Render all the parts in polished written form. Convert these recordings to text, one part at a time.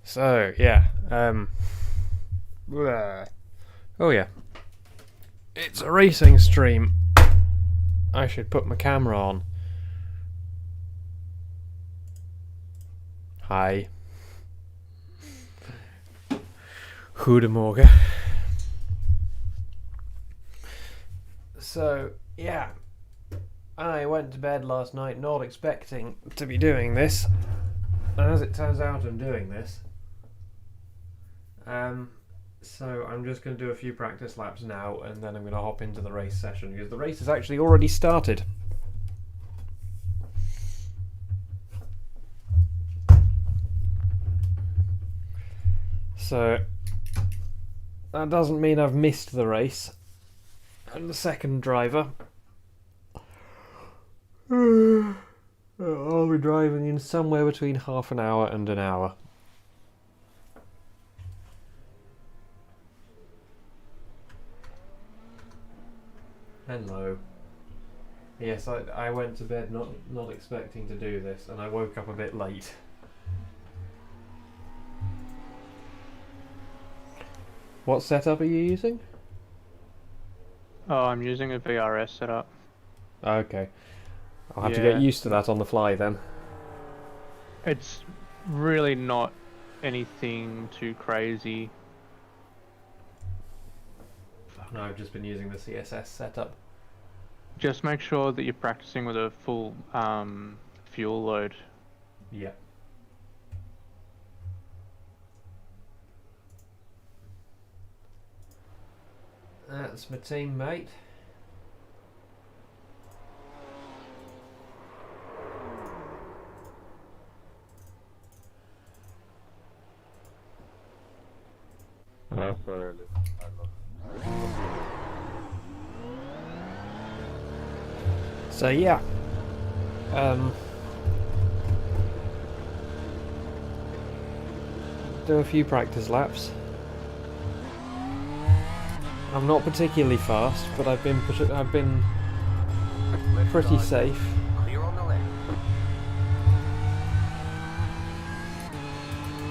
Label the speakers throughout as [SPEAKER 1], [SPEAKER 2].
[SPEAKER 1] So, yeah. Oh, yeah. It's a racing stream. I should put my camera on. Hi. Goedemorgen. So, yeah. I went to bed last night not expecting to be doing this. And as it turns out, I'm doing this. So I'm just going to do a few practice laps now, and then I'm going to hop into the race session, because the race has actually already started. So that doesn't mean I've missed the race. I'm the second driver. I'll be driving in somewhere between half an hour and an hour. Hello. Yes, I went to bed not expecting to do this, and I woke up a bit late. What setup are you using?
[SPEAKER 2] Oh, I'm using a VRS setup.
[SPEAKER 1] Okay. I'll have to get used to that on the fly then.
[SPEAKER 2] It's really not anything too crazy.
[SPEAKER 1] No, I've just been using the CSS setup.
[SPEAKER 2] Just make sure that you're practicing with a full fuel load.
[SPEAKER 1] Yeah. That's my teammate. So yeah, do a few practice laps. I'm not particularly fast, but I've been pretty safe.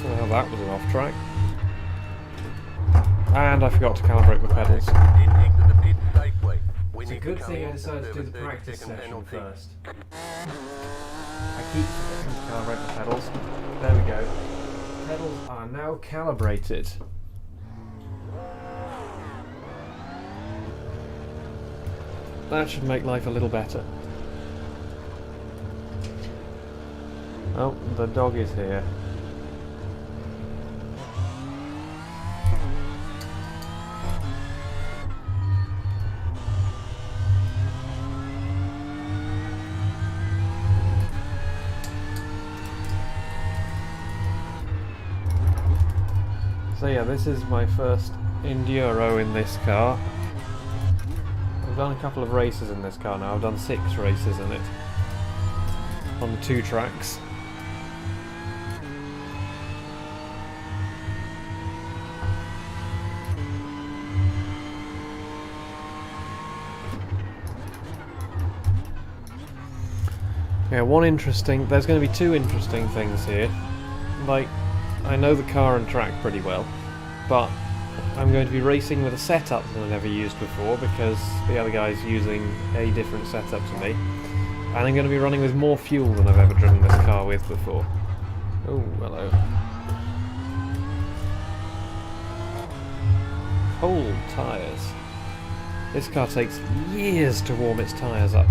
[SPEAKER 1] Well, that was an off track. And I forgot to calibrate my pedals. It's a good thing I decided to do the practice session first. I keep forgetting to calibrate my pedals. There we go. Pedals are now calibrated. That should make life a little better. Oh, the dog is here. So yeah, this is my first Enduro in this car. I've done a couple of races in this car now. I've done 6 races in it. On the 2 tracks. Yeah, there's going to be 2 interesting things here. Like, I know the car and track pretty well, but I'm going to be racing with a setup that I've never used before because the other guy's using a different setup to me. And I'm going to be running with more fuel than I've ever driven this car with before. Oh, hello. Cold tyres. This car takes years to warm its tyres up.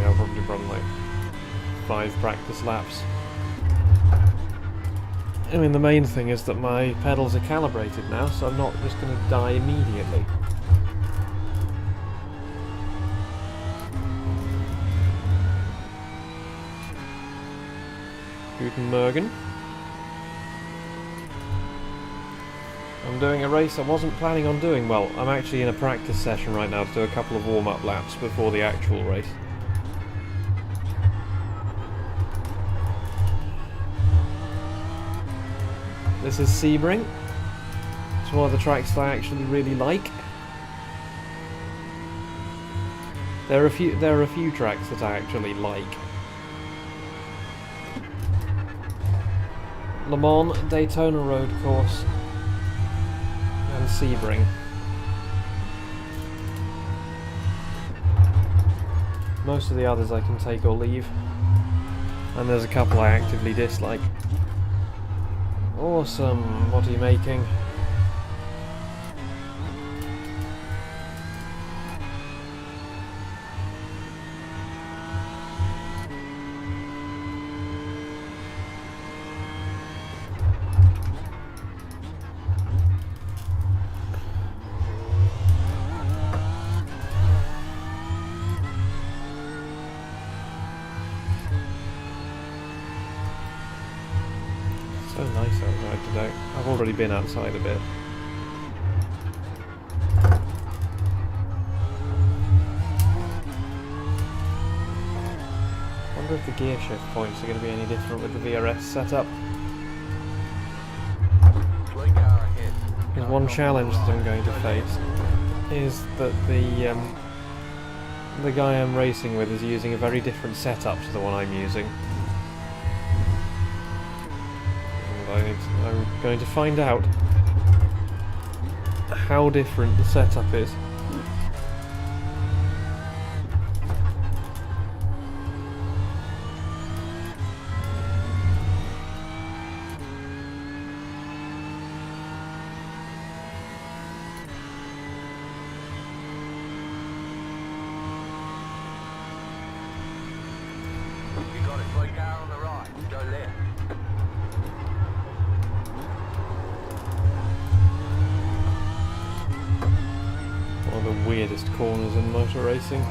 [SPEAKER 1] I'll probably run like 5 practice laps. I mean, the main thing is that my pedals are calibrated now, so I'm not just going to die immediately. Guten Morgen. I'm doing a race I wasn't planning on doing. Well, I'm actually in a practice session right now to do a couple of warm-up laps before the actual race. This is Sebring. It's one of the tracks that I actually really like. There are a few tracks that I actually like. Le Mans, Daytona Road Course, and Sebring. Most of the others I can take or leave, and there's a couple I actively dislike. Awesome, what are you making? So nice outside today. I've already been outside a bit. I wonder if the gear shift points are going to be any different with the VRS setup. There's one challenge that I'm going to face is that the guy I'm racing with is using a very different setup to the one I'm using. I'm going to find out how different the setup is.
[SPEAKER 3] You got it, right down on the right, go left.
[SPEAKER 1] One of the weirdest corners in motor racing.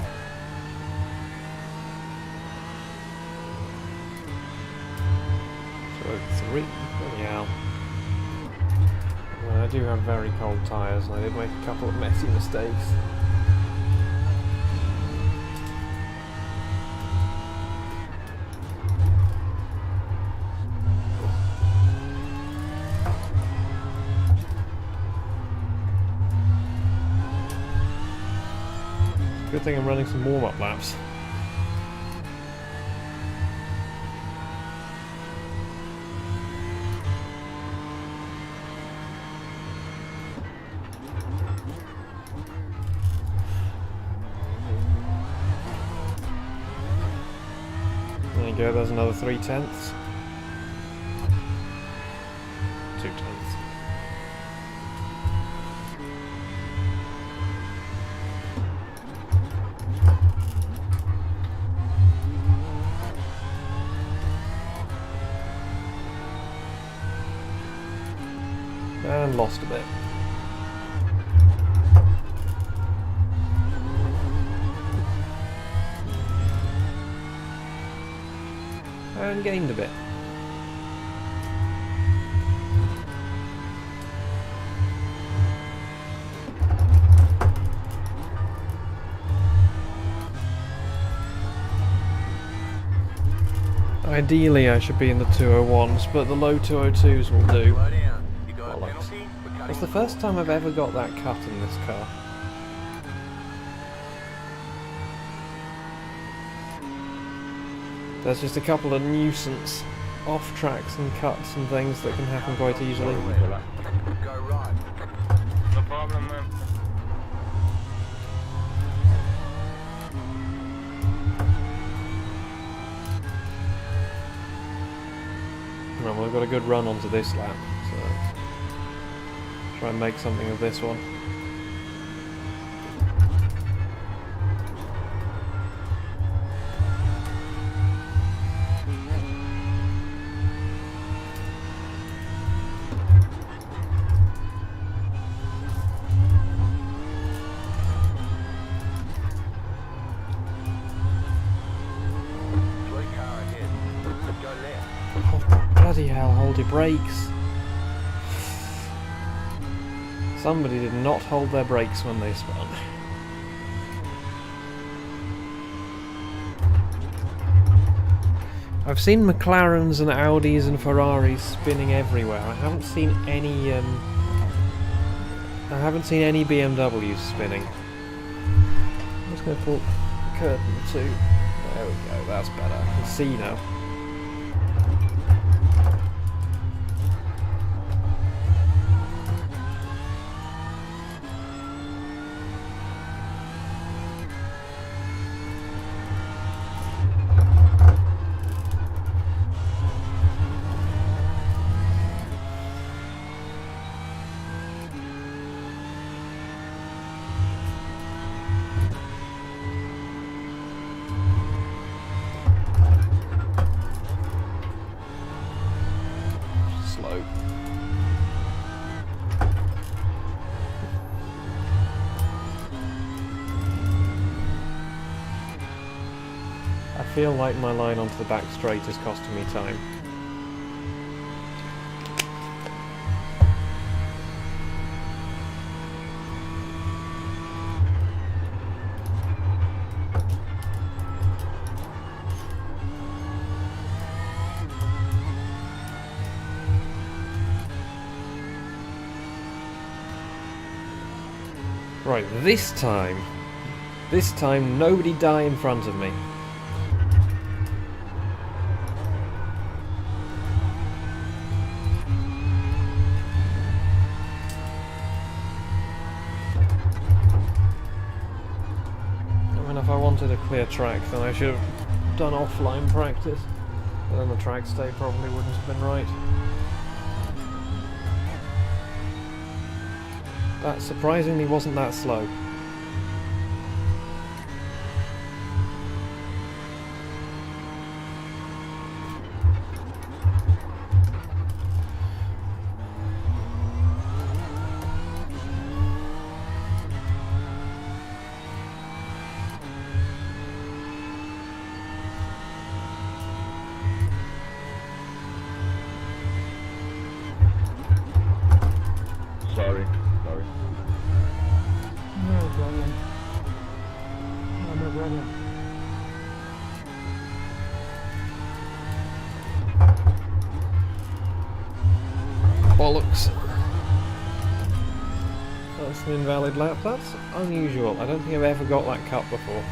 [SPEAKER 1] So 3, yeah. Well, I do have very cold tyres and I did make a couple of messy mistakes. Good thing I'm running some warm-up laps. There you go, there's another 3/10. 2/10. And lost a bit. And gained a bit. Ideally I should be in the 201s, but the low 202s will do.
[SPEAKER 3] Right down. You got a
[SPEAKER 1] Bollocks.
[SPEAKER 3] penalty? We're cutting
[SPEAKER 1] It's the
[SPEAKER 3] you
[SPEAKER 1] first time I've ever got that cut in this car. There's just a couple of nuisance off tracks and cuts and things that can happen quite easily.
[SPEAKER 3] off. Go right.
[SPEAKER 4] No problem, man.
[SPEAKER 1] Well, we've got a good run onto this lap, so try and make something of this one.
[SPEAKER 3] Right car ahead. Go left.
[SPEAKER 1] Oh, bloody hell, hold your brakes. Somebody did not hold their brakes when they spun. I've seen McLarens and Audis and Ferraris spinning everywhere. I haven't seen any BMWs spinning. I'm just going to pull the curtain too. There we go, that's better. I can see now. Slow. I feel like my line onto the back straight is costing me time. Right, this time nobody die in front of me. I mean, if I wanted a clear track, then I should have done offline practice. But then the track stay probably wouldn't have been right. That surprisingly wasn't that slow.
[SPEAKER 5] Sorry.
[SPEAKER 6] No problem. No problem.
[SPEAKER 1] Bollocks. That's an invalid lap. That's unusual. I don't think I've ever got that cut before.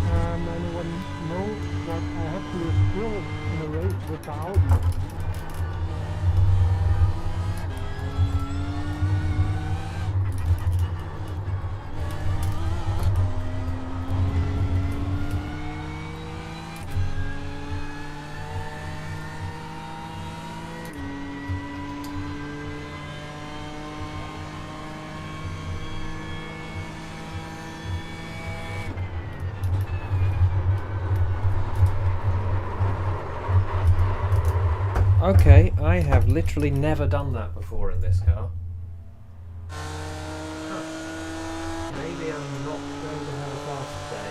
[SPEAKER 6] Anyone know that I have to still in a race with the Audi?
[SPEAKER 1] Okay, I have literally never done that before in this car. Maybe I'm not going to have a fast day.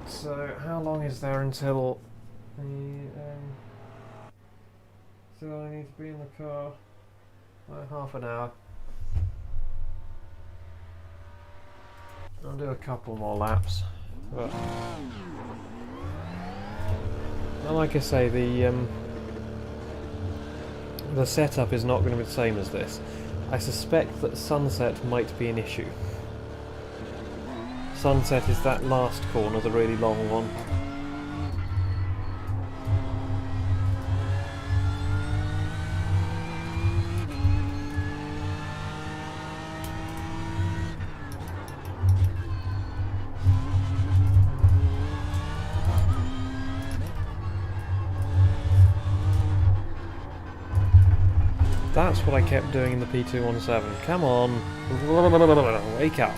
[SPEAKER 1] So, how long is there until so I need to be in the car? Like half an hour. I'll do a couple more laps, but well, like I say, the setup is not going to be the same as this. I suspect that sunset might be an issue. Sunset is that last corner, the really long one. That's what I kept doing in the P217. Come on. Wake up.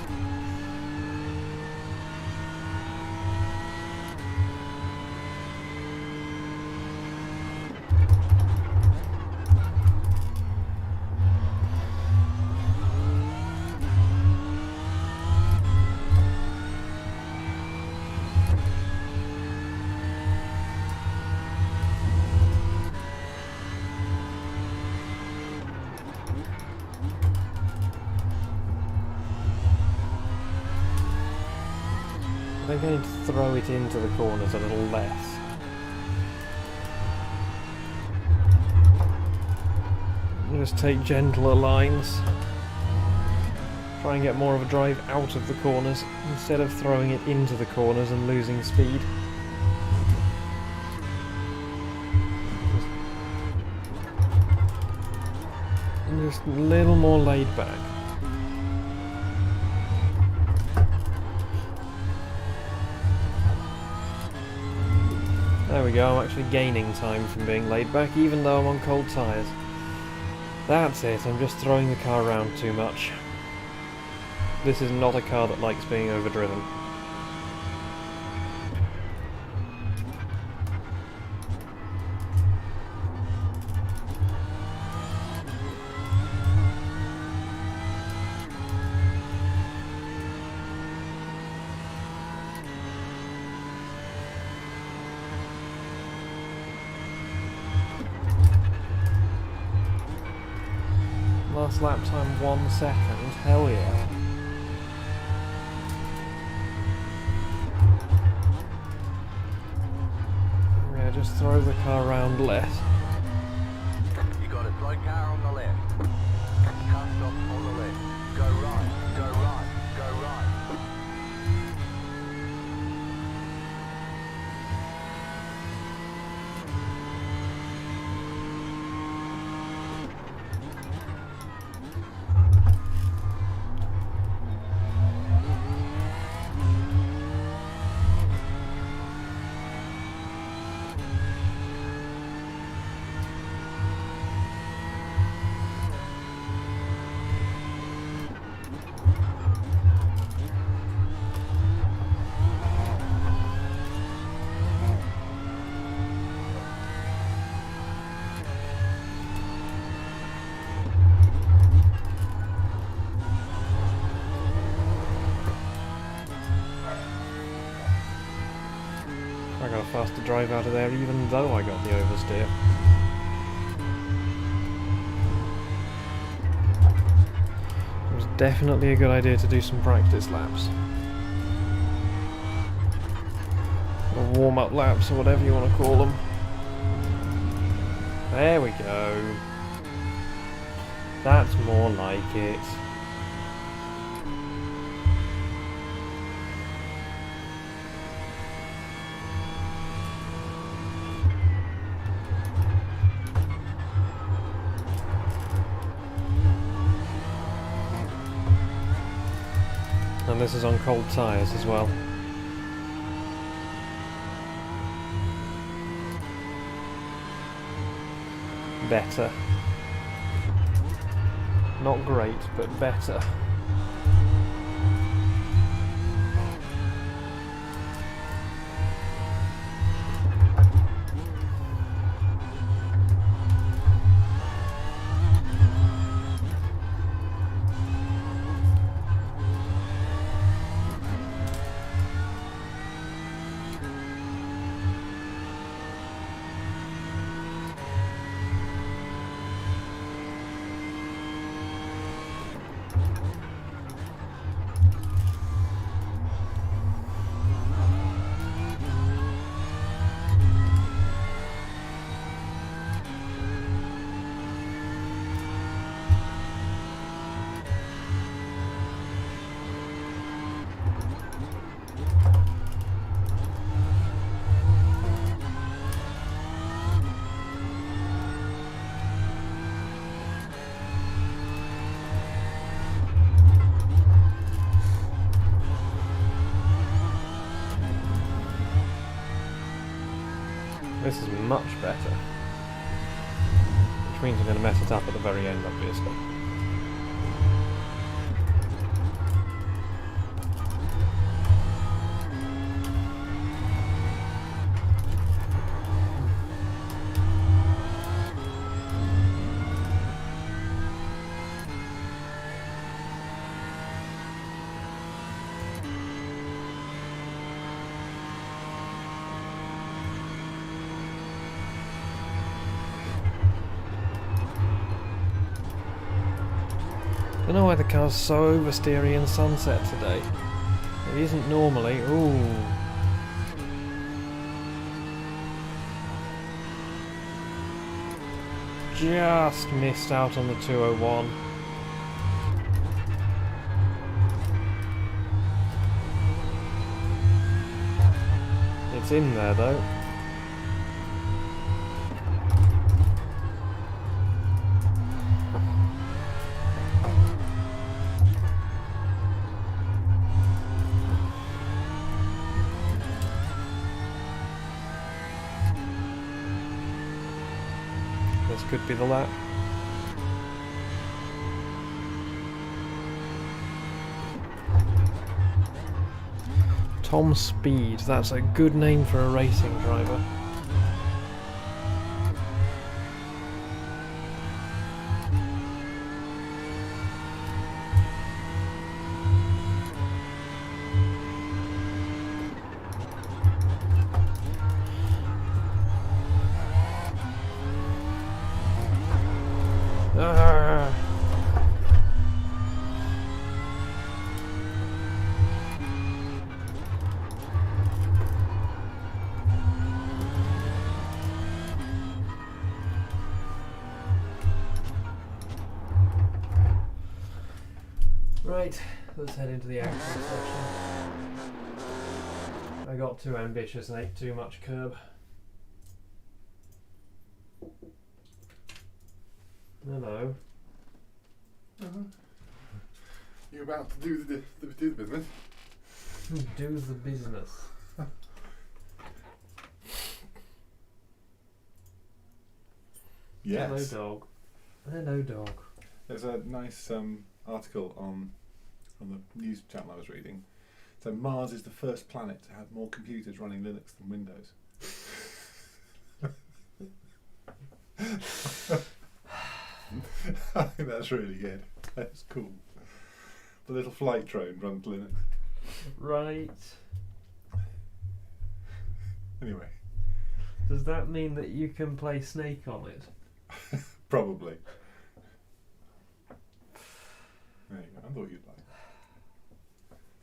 [SPEAKER 1] they're going to throw it into the corners a little less. Just take gentler lines. Try and get more of a drive out of the corners instead of throwing it into the corners and losing speed. Just a little more laid back. There we go, I'm actually gaining time from being laid back even though I'm on cold tyres. That's it, I'm just throwing the car around too much. This is not a car that likes being overdriven. Last lap time 1 second, hell yeah. Yeah, just throw the car around less.
[SPEAKER 3] You got a slow car on the left. Car stop on the left. Go right, go right, go right.
[SPEAKER 1] I got a faster drive out of there even though I got the oversteer. It was definitely a good idea to do some practice laps. Or warm-up laps, or whatever you want to call them. There we go. That's more like it. And this is on cold tyres as well. Better. Not great, but better. This is much better. Which means I'm going to mess it up at the very end, obviously. I don't know why the car's so oversteery in Sunset today. It isn't normally. Ooh. Just missed out on the 201. It's in there though. This could be the lap. Tom Speed, that's a good name for a racing driver. Ah. Right, let's head into the action section. I got too ambitious and ate too much curb. Hello.
[SPEAKER 5] You're about to do the business.
[SPEAKER 1] Do the business.
[SPEAKER 5] Yes.
[SPEAKER 1] Hello, dog. Hello, dog.
[SPEAKER 5] There's a nice article on the news channel I was reading. So Mars is the first planet to have more computers running Linux than Windows. I think that's really good. That's cool. The little flight drone runs Linux.
[SPEAKER 1] Right.
[SPEAKER 5] Anyway,
[SPEAKER 1] Does that mean that you can play Snake on it?
[SPEAKER 5] probably. There you go. I thought you'd like.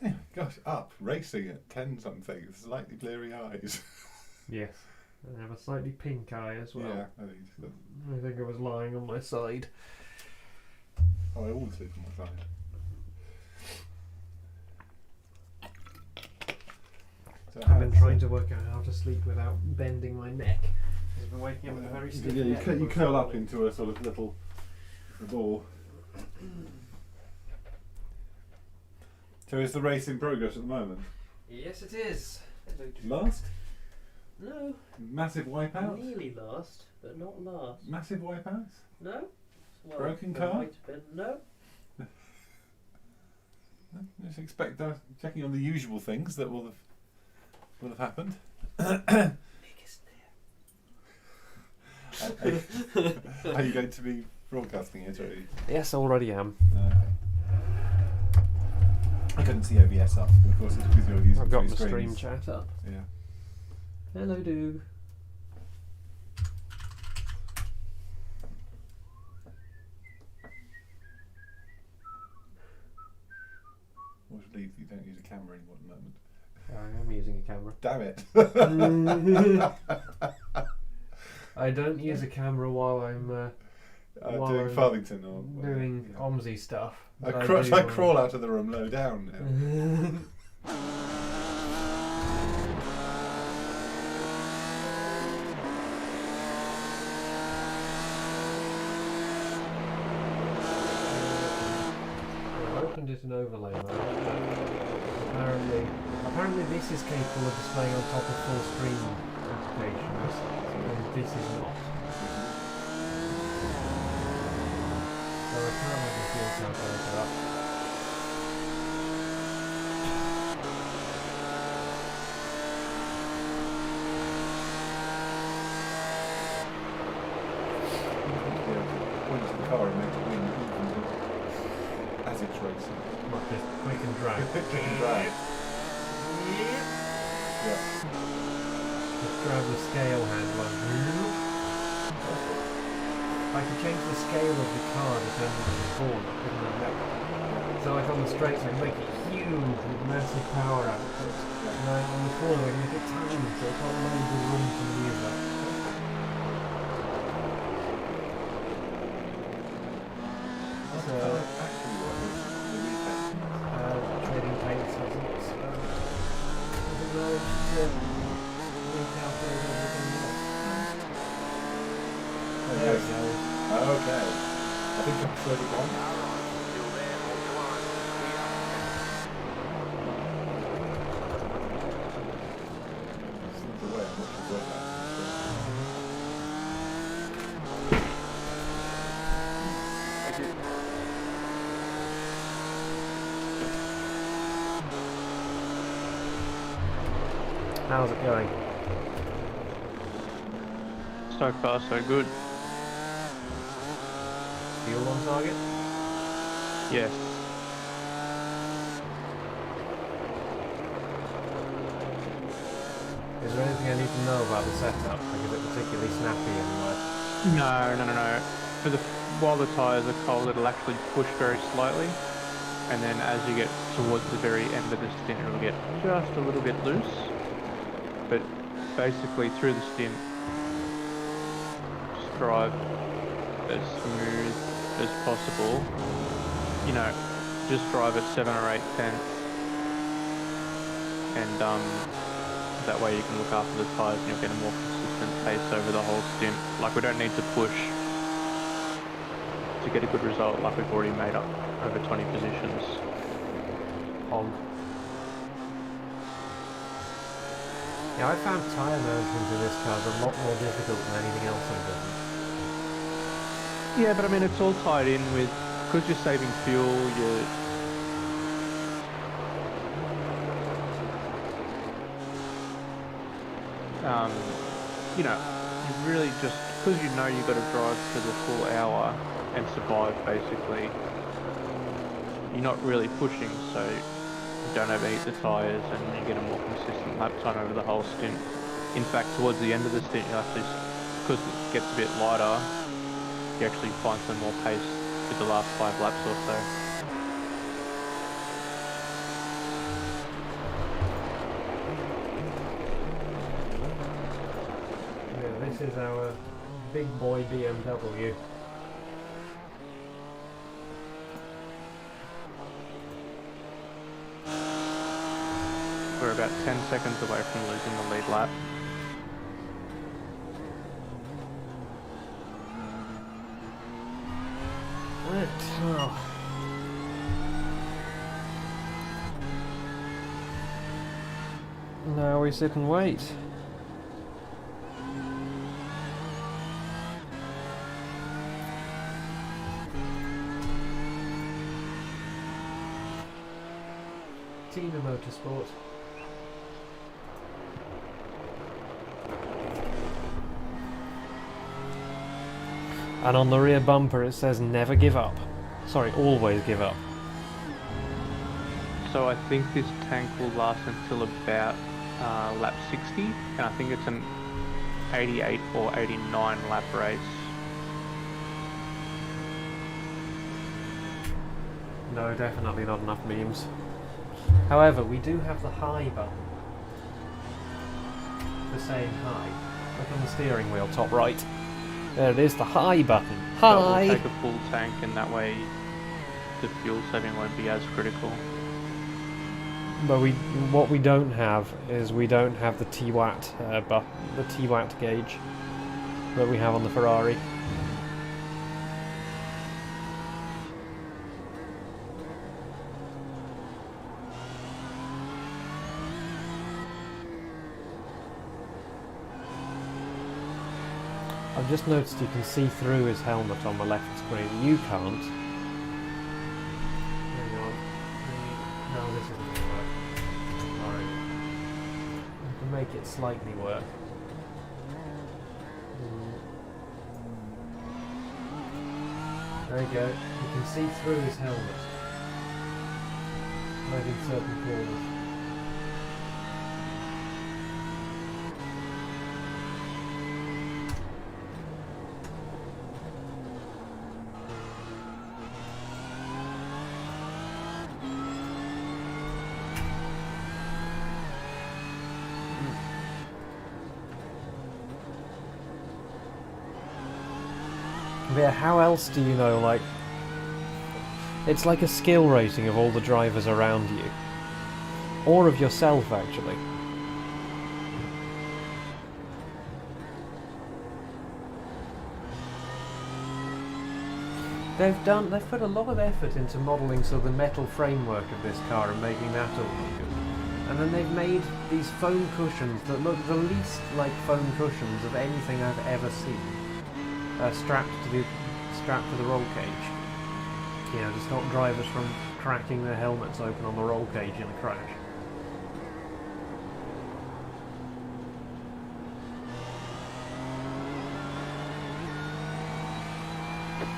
[SPEAKER 5] Anyway, gosh, up racing at 10 something. Slightly bleary eyes.
[SPEAKER 1] Yes. I have a slightly pink eye as well.
[SPEAKER 5] Yeah, I think so.
[SPEAKER 1] I think I was lying on my side.
[SPEAKER 5] Oh, I always sleep on my side. So
[SPEAKER 1] I've been trying to work out how to sleep without bending my neck. I've been waking up with a very stiff
[SPEAKER 5] Yeah,
[SPEAKER 1] neck.
[SPEAKER 5] you curl up into a sort of little ball. So is the race in progress at the moment?
[SPEAKER 1] Yes, it is.
[SPEAKER 5] Last?
[SPEAKER 1] No,
[SPEAKER 5] Massive wipeout?
[SPEAKER 1] nearly last, but not last.
[SPEAKER 5] Massive wipeouts?
[SPEAKER 1] No? Well,
[SPEAKER 5] Broken
[SPEAKER 1] there
[SPEAKER 5] car?
[SPEAKER 1] might have been. No?
[SPEAKER 5] Just expect checking on the usual things that will have happened.
[SPEAKER 1] Biggest
[SPEAKER 5] Are you going to be broadcasting it already?
[SPEAKER 1] Yes, already am.
[SPEAKER 5] I couldn't see OBS up, but of course it's because you're using
[SPEAKER 1] I've got
[SPEAKER 5] three
[SPEAKER 1] the stream
[SPEAKER 5] screens.
[SPEAKER 1] chat up.
[SPEAKER 5] Yeah.
[SPEAKER 1] Hello, Doog.
[SPEAKER 5] Which leads you don't use a camera anymore at the moment.
[SPEAKER 1] I am using a camera.
[SPEAKER 5] Damn it!
[SPEAKER 1] I don't use a camera while I'm while
[SPEAKER 5] doing
[SPEAKER 1] I'm
[SPEAKER 5] Farthington or
[SPEAKER 1] doing
[SPEAKER 5] yeah.
[SPEAKER 1] OMSI stuff.
[SPEAKER 5] I
[SPEAKER 1] but
[SPEAKER 5] crawl,
[SPEAKER 1] I
[SPEAKER 5] crawl out of the room low down now.
[SPEAKER 1] I opened it in overlay mode. Apparently this is capable of displaying on top of full screen applications, and this is not. So I can't have the fuel calculator up.
[SPEAKER 5] Point to the car and make it win as it's racing.
[SPEAKER 1] Not just quick and drag.
[SPEAKER 5] Quick and drag. Yeah.
[SPEAKER 1] Just grab the scale handler. I can change the scale of the car depending on the corner, couldn't I? So like on the straights I can make it huge with massive power output. And on the corner we make it tiny, so it's got loads of room to manoeuvre.
[SPEAKER 5] What's
[SPEAKER 1] So,
[SPEAKER 5] the colour actually what is the repaint?
[SPEAKER 1] trading paints hasn't managed to recalculate everything else. Oh, there we go.
[SPEAKER 5] Okay. I think I'm 31.
[SPEAKER 3] Still there, more climb.
[SPEAKER 5] Seems the way I'm not sure what that
[SPEAKER 1] How's it going?
[SPEAKER 2] So far, so good.
[SPEAKER 1] Fuel on target?
[SPEAKER 2] Yes.
[SPEAKER 1] Is there anything I need to know about the setup? Like, is it particularly snappy anyway?
[SPEAKER 2] No. While the tyres are cold, it'll actually push very slightly, and then as you get towards the very end of the stint, it'll get just a little bit loose. But basically, through the stint, just drive as smooth as possible. You know, just drive at 7 or 8 tenths, and that way you can look after the tyres and you'll get a more consistent pace over the whole stint. Like, we don't need to push to get a good result, like we've already made up over 20 positions.
[SPEAKER 1] Yeah, I found tyre management in this car a lot more difficult than anything else I've done.
[SPEAKER 2] Yeah, but I mean, it's all tied in with, because you're saving fuel, you know, you really just, because you know you've got to drive for the full hour and survive, basically, you're not really pushing, so you don't overheat the tyres and you get a more consistent lap time over the whole stint. In fact, towards the end of the stint, you actually, because it gets a bit lighter, you actually find some more pace with the last 5 laps or so.
[SPEAKER 1] Yeah, this is our big boy BMW.
[SPEAKER 2] We're about 10 seconds away from losing the lead lap.
[SPEAKER 1] Right. Oh. Now we sit and wait. Tina Motorsport. And on the rear bumper it says never give up. Sorry, always give up.
[SPEAKER 2] So I think this tank will last until about lap 60, and I think it's an 88 or 89 lap race.
[SPEAKER 1] No, definitely not enough beams. However, we do have the high button. The same high. Look on the steering wheel, top right. There it is, the high button.
[SPEAKER 2] So
[SPEAKER 1] High!
[SPEAKER 2] we'll take a full tank, and that way the fuel saving won't be as critical.
[SPEAKER 1] But what we don't have is we don't have the T-Watt the T-Watt gauge that we have on the Ferrari. I've just noticed you can see through his helmet on the left screen. You can't. Hang on. No, this isn't going to work. Alright. I can make it slightly work. There you go. You can see through his helmet. Like in certain corners. But yeah, how else do you know, like... It's like a skill rating of all the drivers around you. Or of yourself, actually. They've put a lot of effort into modelling sort of the metal framework of this car and making that all look good. And then they've made these foam cushions that look the least like foam cushions of anything I've ever seen. Strapped to the roll cage. You know, to stop drivers from cracking their helmets open on the roll cage in a crash.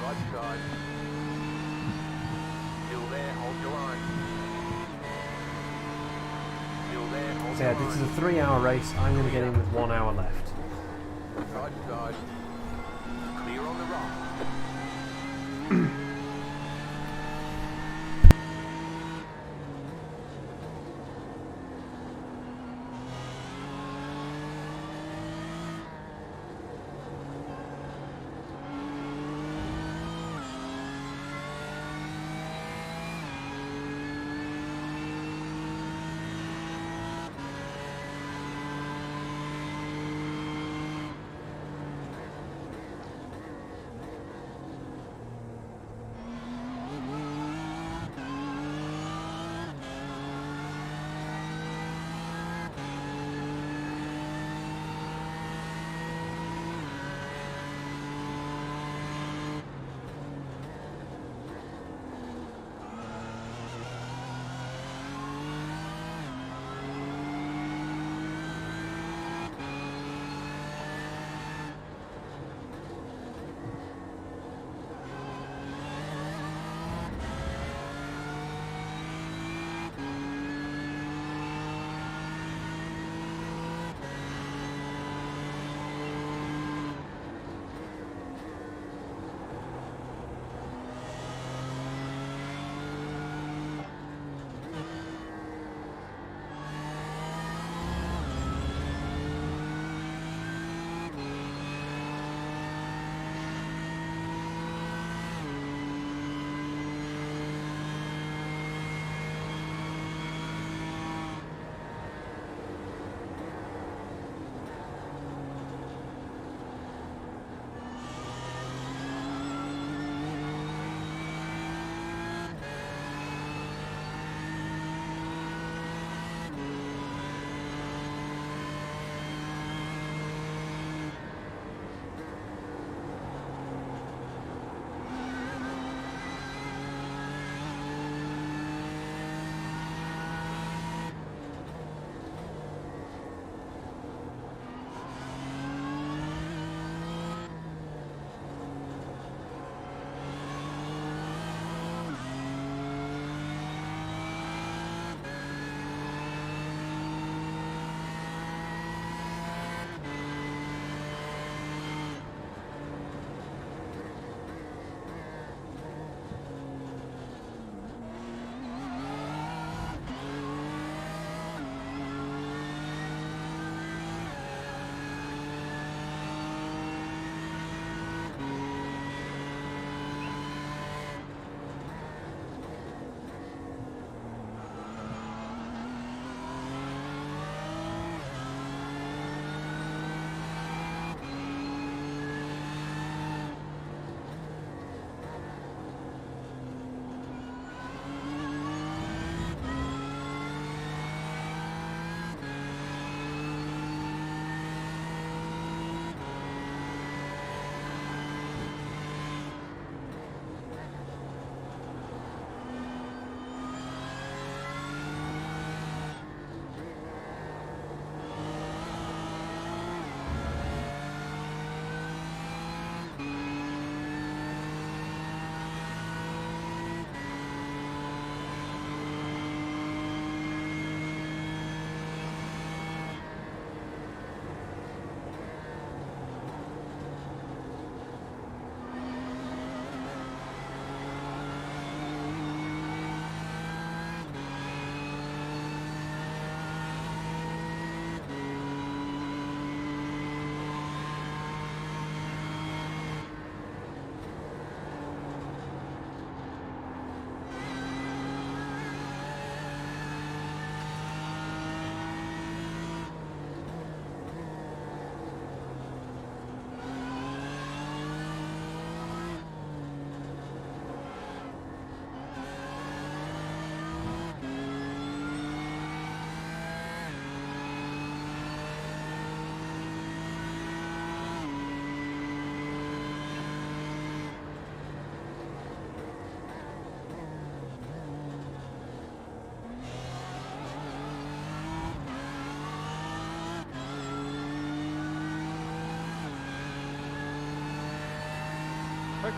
[SPEAKER 3] Right side. Still there, hold your line. Still there, hold
[SPEAKER 1] So
[SPEAKER 3] your
[SPEAKER 1] yeah, this is
[SPEAKER 3] line.
[SPEAKER 1] a 3-hour race. I'm going to get in with 1 hour left.
[SPEAKER 3] Right side. Clear on the right.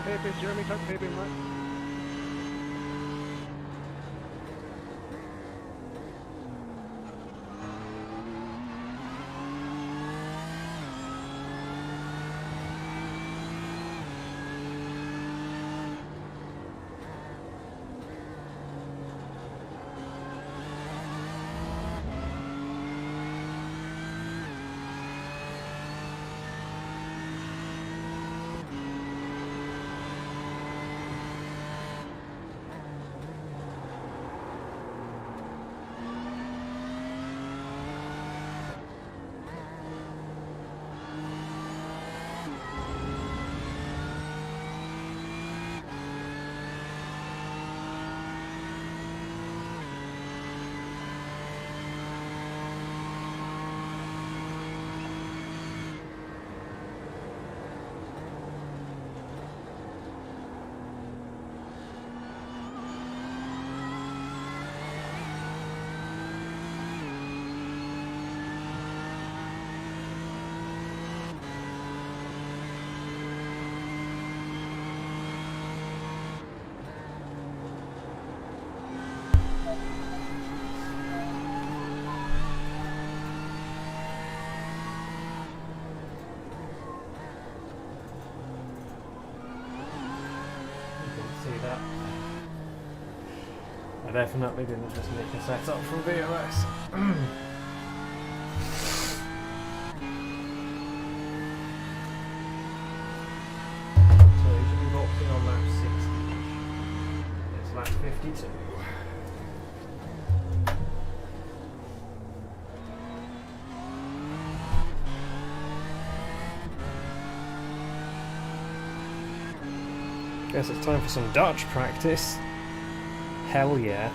[SPEAKER 2] Hey, it's Jeremy, tuck baby, right?
[SPEAKER 1] See that? I definitely didn't just make a setup from VLS. So you should be boxing on lap 60. It's lap 52. Guess it's time for some Dutch practice. Hell yeah.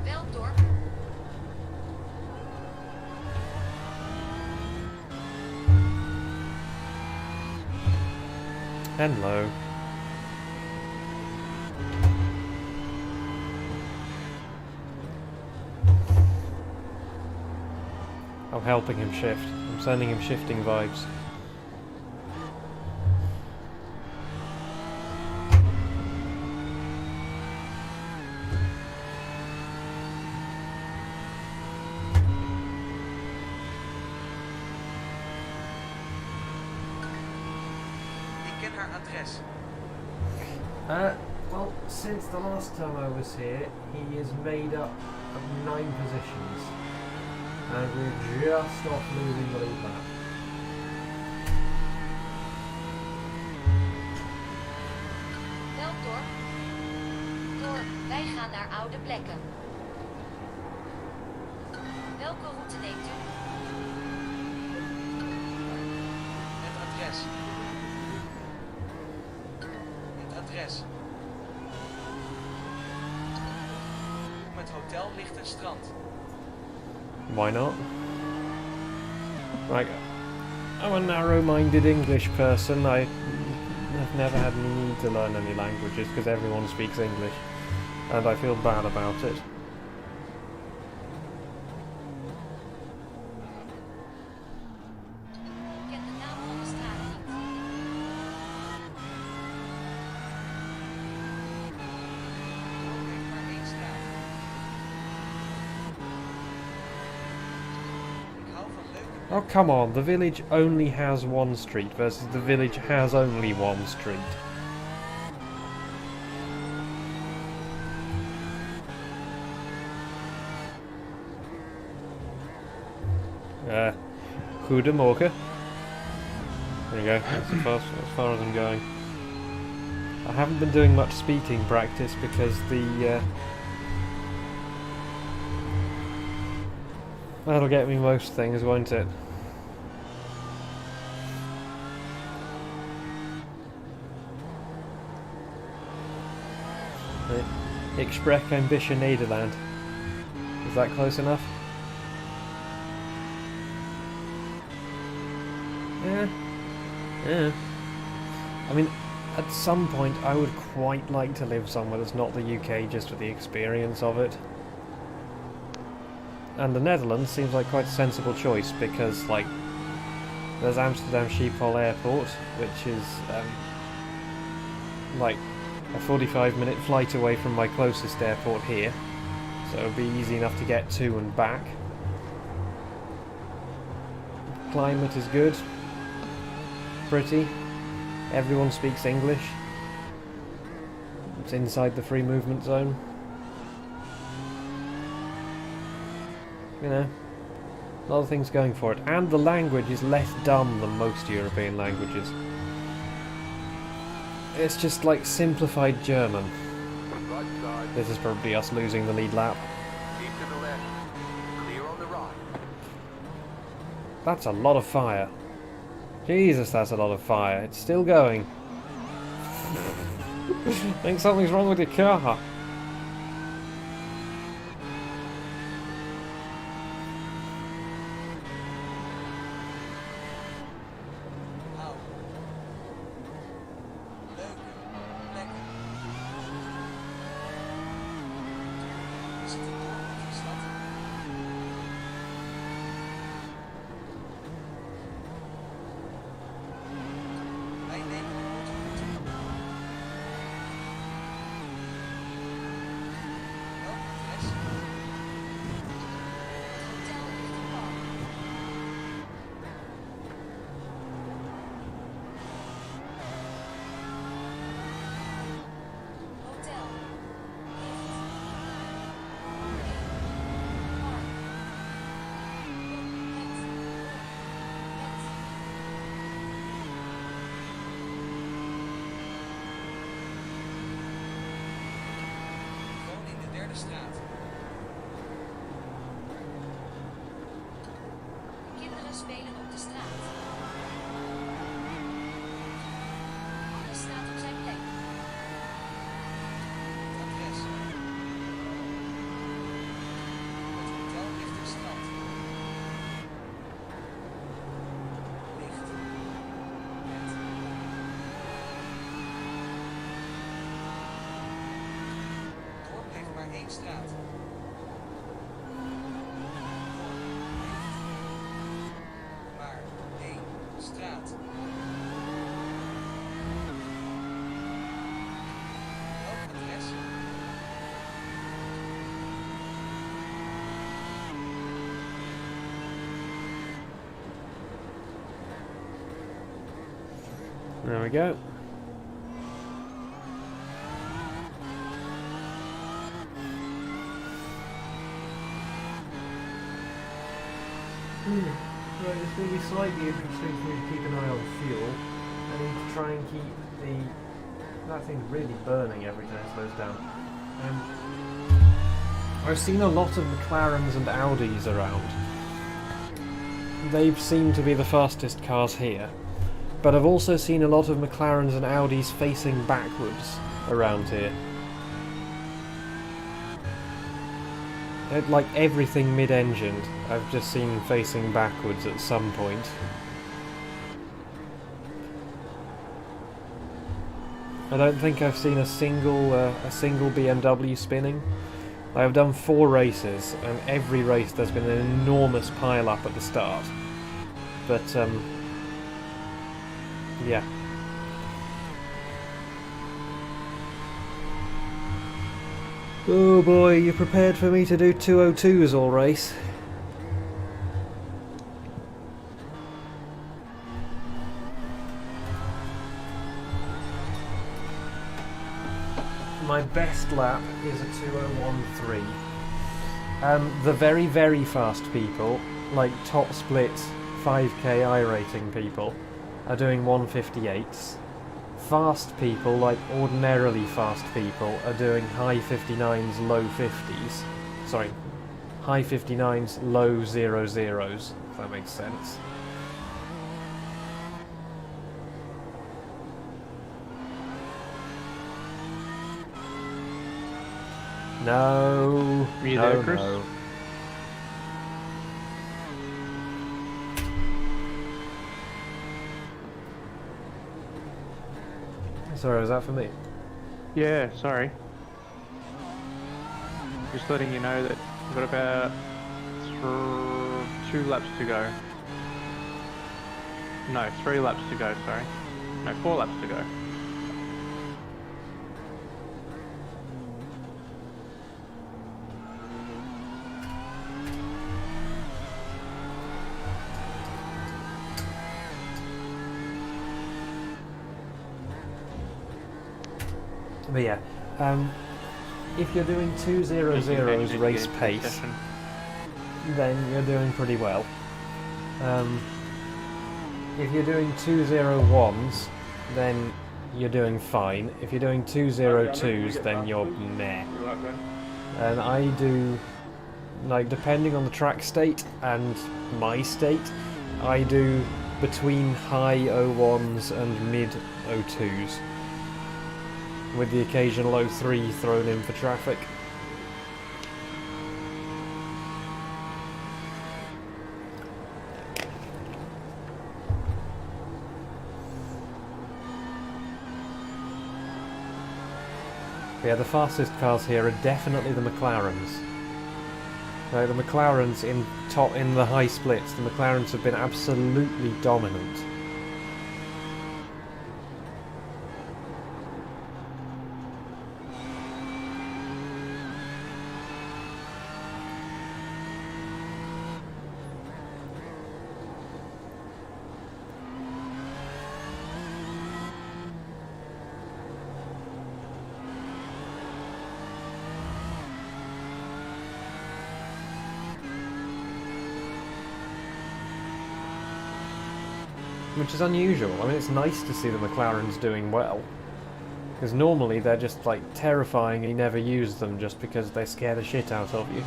[SPEAKER 7] Veldorp.
[SPEAKER 1] Hello. I'm helping him shift. I'm sending him shifting vibes.
[SPEAKER 8] Ik ken haar adres.
[SPEAKER 1] Well, since the last time I was here, he is made up of 9 positions. And we're just off losing the lead lap.
[SPEAKER 7] Veldorp. Door, wij gaan naar oude plekken. Welke route neemt u?
[SPEAKER 8] Het adres. Het adres. Om het hotel ligt een strand.
[SPEAKER 1] Why not? Like, I'm a narrow-minded English person. I've never had any need to learn any languages because everyone speaks English, and I feel bad about it.
[SPEAKER 7] Ik ken de naam van de straat niet.
[SPEAKER 8] Ook heeft maar één straat. Ik hou van leuke...
[SPEAKER 1] Oh, come on. The village only has one street versus the village has only one street. Goedemorgen. There we go. That's as far as I'm going. I haven't been doing much speaking practice because that'll get me most things, won't it? Ik spreek een beetje Nederland. Is that close enough? Yeah. Yeah. I mean, at some point I would quite like to live somewhere that's not the UK just for the experience of it. And the Netherlands seems like quite a sensible choice because, like, there's Amsterdam Schiphol Airport, which is like a 45-minute flight away from my closest airport here, so it'll be easy enough to get to and back. Climate is good, pretty, everyone speaks English, it's inside the free movement zone. You know, a lot of things going for it, and the language is less dumb than most European languages. It's just like simplified German.
[SPEAKER 3] Right side.
[SPEAKER 1] This is probably us losing the lead lap.
[SPEAKER 3] Keep to the left. Clear on the right.
[SPEAKER 1] That's a lot of fire. Jesus, that's a lot of fire. It's still going. I think something's wrong with your car.
[SPEAKER 8] Hou. Leuk. Lekker. Is het een dorp of een stad? Wij nemen de route. Welk adres?
[SPEAKER 7] Het hotel ligt in Park. Hotel ligt in Park.
[SPEAKER 8] Ik woon in de 3e straat.
[SPEAKER 7] Kinderen spelen op de straat. Alles staat op zijn plek.
[SPEAKER 8] Het adres. Het hotel ligt in strand. Ligt. Het. Het dorp heeft maar 1 straat. Maar 1 straat. Welk adres?
[SPEAKER 1] There we go. Right, it's going to be slightly interesting for me to keep an eye on fuel. I need to try and keep the... That thing's really burning every time it slows down. I've seen a lot of McLarens and Audis around. They seem to be the fastest cars here. But I've also seen a lot of McLarens and Audis facing backwards around here. Like everything mid-engined, I've just seen facing backwards at some point. I don't think I've seen a single BMW spinning. I've done 4 races, and every race there's been an enormous pile-up at the start. But, yeah. Oh boy, you prepared for me to do 202s all race? My best lap is a 2:01.3. The very, very fast people, like top split 5k I rating people, are doing 1:58s. Fast people, like ordinarily fast people, are doing high 59s, low 50s. Sorry, high 59s, low 00s, if that makes sense. No.
[SPEAKER 2] Are you
[SPEAKER 1] no,
[SPEAKER 2] there, Chris?
[SPEAKER 1] no. Sorry, was that for me?
[SPEAKER 2] Yeah, sorry. Just letting you know that we've got about 2 laps to go. No, 3 laps to go, sorry. No, 4 laps to go.
[SPEAKER 1] But yeah, if you're doing 2:00's race pace, then you're doing pretty well. If you're doing 2:01's, then you're doing fine. If you're doing 2:02's, then you're meh. And I do, like, depending on the track state and my state, I do between high 01's and mid 02's, with the occasional 03 thrown in for traffic. Yeah, the fastest cars here are definitely the McLarens. The McLarens in the high splits, the McLarens have been absolutely dominant. Which is unusual. I mean, it's nice to see the McLarens doing well. Because normally they're just, like, terrifying and you never use them just because they scare the shit out of you.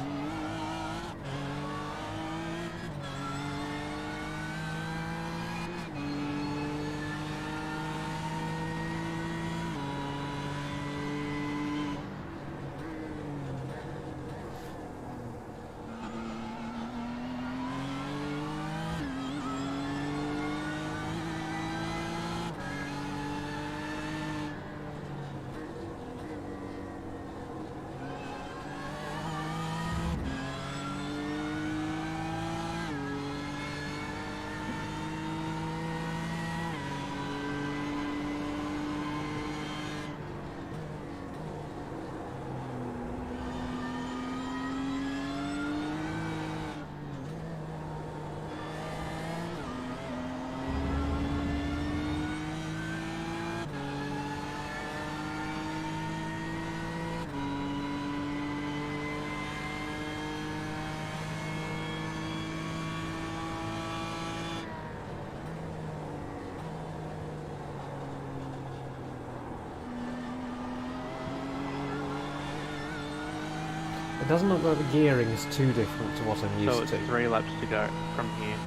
[SPEAKER 1] It doesn't look like the gearing is too different to what I'm used
[SPEAKER 2] So it's
[SPEAKER 1] to.
[SPEAKER 2] 3 laps to go from here.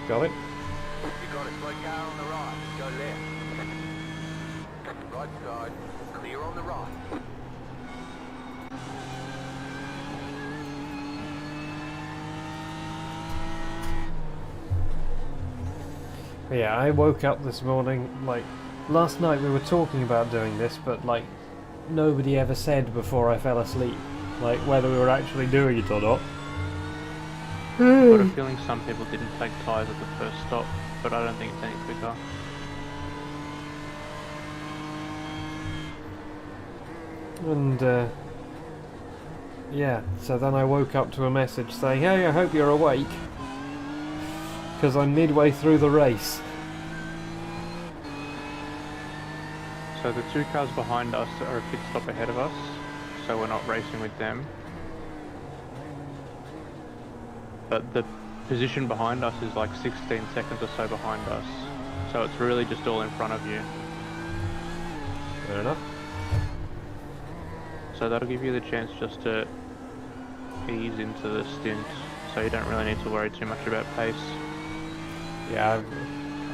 [SPEAKER 1] Got it?
[SPEAKER 3] You got it. Slow car on the right. Go left. Right side. Clear on the right.
[SPEAKER 1] But yeah, I woke up this morning, like, last night we were talking about doing this, but, like, nobody ever said before I fell asleep, like, whether we were actually doing it or not.
[SPEAKER 2] I've got a feeling some people didn't take tyres at the first stop, but I don't think it's any quicker.
[SPEAKER 1] And, yeah, so then I woke up to a message saying, hey, I hope you're awake, because I'm midway through the race.
[SPEAKER 2] So the 2 cars behind us are a pit stop ahead of us, so we're not racing with them. But the position behind us is like 16 seconds or so behind us, so it's really just all in front of you.
[SPEAKER 1] Fair enough.
[SPEAKER 2] So that'll give you the chance just to ease into the stint, so you don't really need to worry too much about pace.
[SPEAKER 1] Yeah,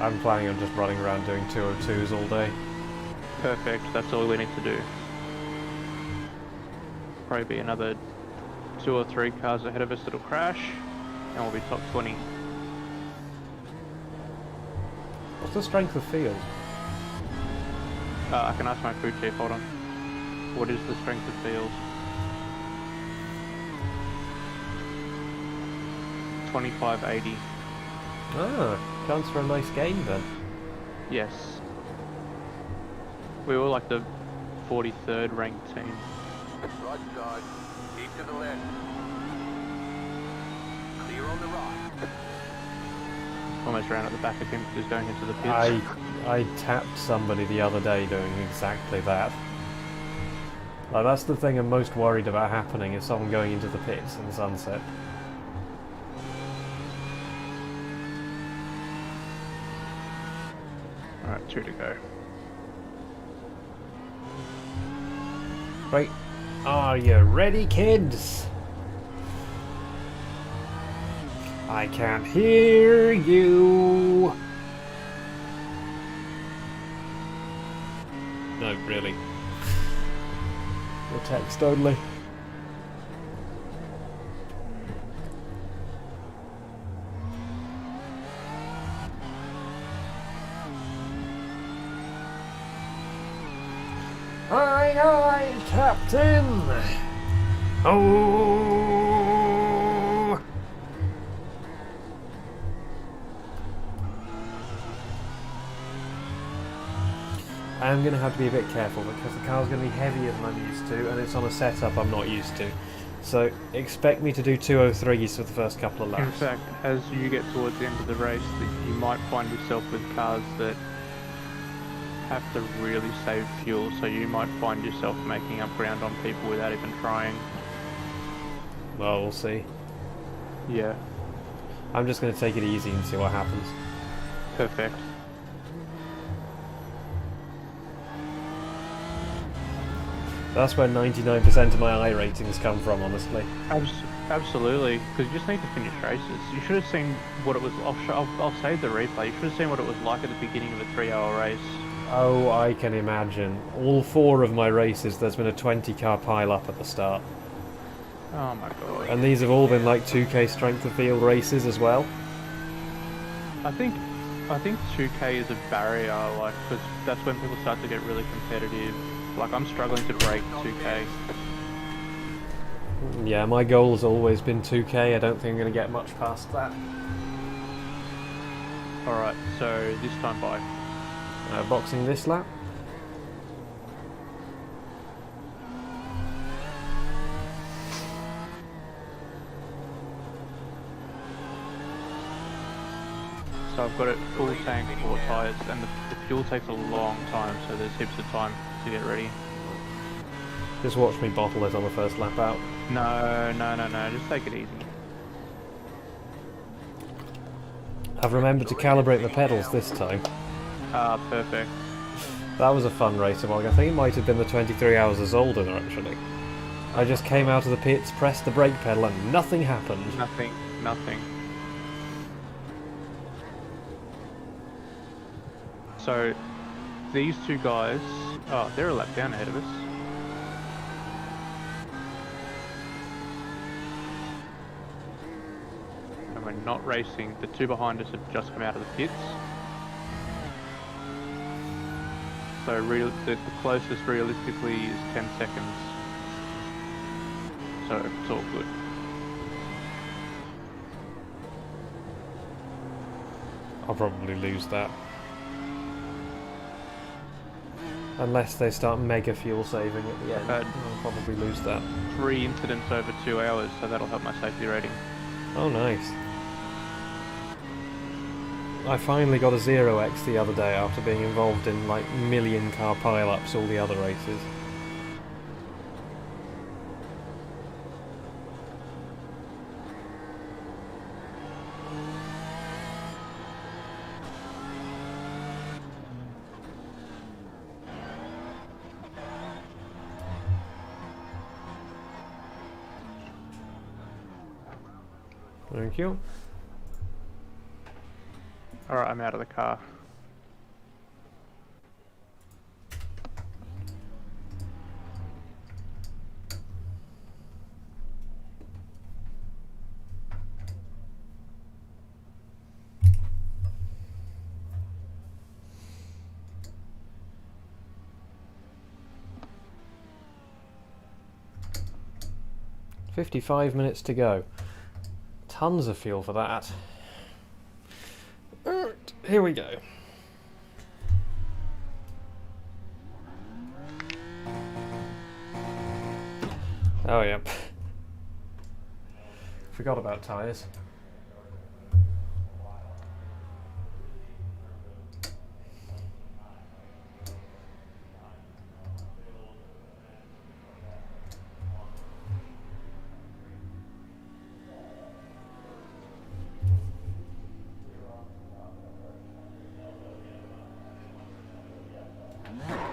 [SPEAKER 1] I'm planning on just running around doing 202s all day.
[SPEAKER 2] Perfect, that's all we need to do. Probably be another 2 or 3 cars ahead of us that'll crash, and we'll be top 20.
[SPEAKER 1] What's the strength of field?
[SPEAKER 2] I can ask my crew chief, hold on. What is the strength of field? 2580.
[SPEAKER 1] Ah, chance for a nice game then.
[SPEAKER 2] Yes. We were like the 43rd ranked team.
[SPEAKER 3] Right side. Keep to the left. Clear on the right.
[SPEAKER 2] Almost ran at the back of him because he's going into the pits.
[SPEAKER 1] I tapped somebody the other day doing exactly that. Like, that's the thing I'm most worried about happening, is someone going into the pits in the sunset.
[SPEAKER 2] Alright, 2 to go.
[SPEAKER 1] Right, are you ready, kids? I can't hear you. No, really. The text only. Aye, aye, Captain! Oh! I'm going to have to be a bit careful because the car's going to be heavier than I'm used to, and it's on a setup I'm not used to. So expect me to do 203s for the first couple of
[SPEAKER 2] In
[SPEAKER 1] laps.
[SPEAKER 2] fact, as you get towards the end of the race, you might find yourself with cars that have to really save fuel, so you might find yourself making up ground on people without even trying.
[SPEAKER 1] Well, we'll see.
[SPEAKER 2] Yeah,
[SPEAKER 1] I'm just going to take it easy and see what happens.
[SPEAKER 2] perfect.
[SPEAKER 1] That's where 99% of my I ratings come from, honestly.
[SPEAKER 2] Absolutely, because you just need to finish races. You should have seen what it was. I'll save the replay. You should have seen what it was like at the beginning of a 3-hour race.
[SPEAKER 1] Oh, I can imagine. All 4 of my races, there's been a 20-car pile-up at the start.
[SPEAKER 2] Oh my god.
[SPEAKER 1] And these have all been like 2k strength of field races as well.
[SPEAKER 2] I think 2K is a barrier, like, because that's when people start to get really competitive. Like, I'm struggling to break 2K.
[SPEAKER 1] Yeah, my goal has always been 2k. I don't think I'm going to get much past that.
[SPEAKER 2] Alright, so this time by.
[SPEAKER 1] Boxing this lap.
[SPEAKER 2] So I've got it full tank, 4 tyres, and the fuel takes a long time, so there's heaps of time to get ready.
[SPEAKER 1] Just watch me bottle it on the first lap out.
[SPEAKER 2] No, just take it easy.
[SPEAKER 1] I've remembered to calibrate the pedals this time.
[SPEAKER 2] Ah, perfect.
[SPEAKER 1] That was a fun race of I think it might have been the 23 hours of Zolder, actually. I just came out of the pits, pressed the brake pedal, and nothing happened.
[SPEAKER 2] Nothing. So, these 2 guys... Oh, they're a lap down ahead of us. And we're not racing. The 2 behind us have just come out of the pits. So the closest realistically is 10 seconds. So it's all good.
[SPEAKER 1] I'll probably lose that. Unless they start mega fuel saving at the end. I'll probably lose that.
[SPEAKER 2] 3 incidents over 2 hours, so that'll help my safety rating.
[SPEAKER 1] Oh, nice. I finally got a 0x the other day after being involved in like million car pile-ups all the other races. Thank you.
[SPEAKER 2] Alright, I'm out of the car.
[SPEAKER 1] 55 minutes to go. Tons of fuel for that. Alright, here we go. Oh yeah. Forgot about tyres.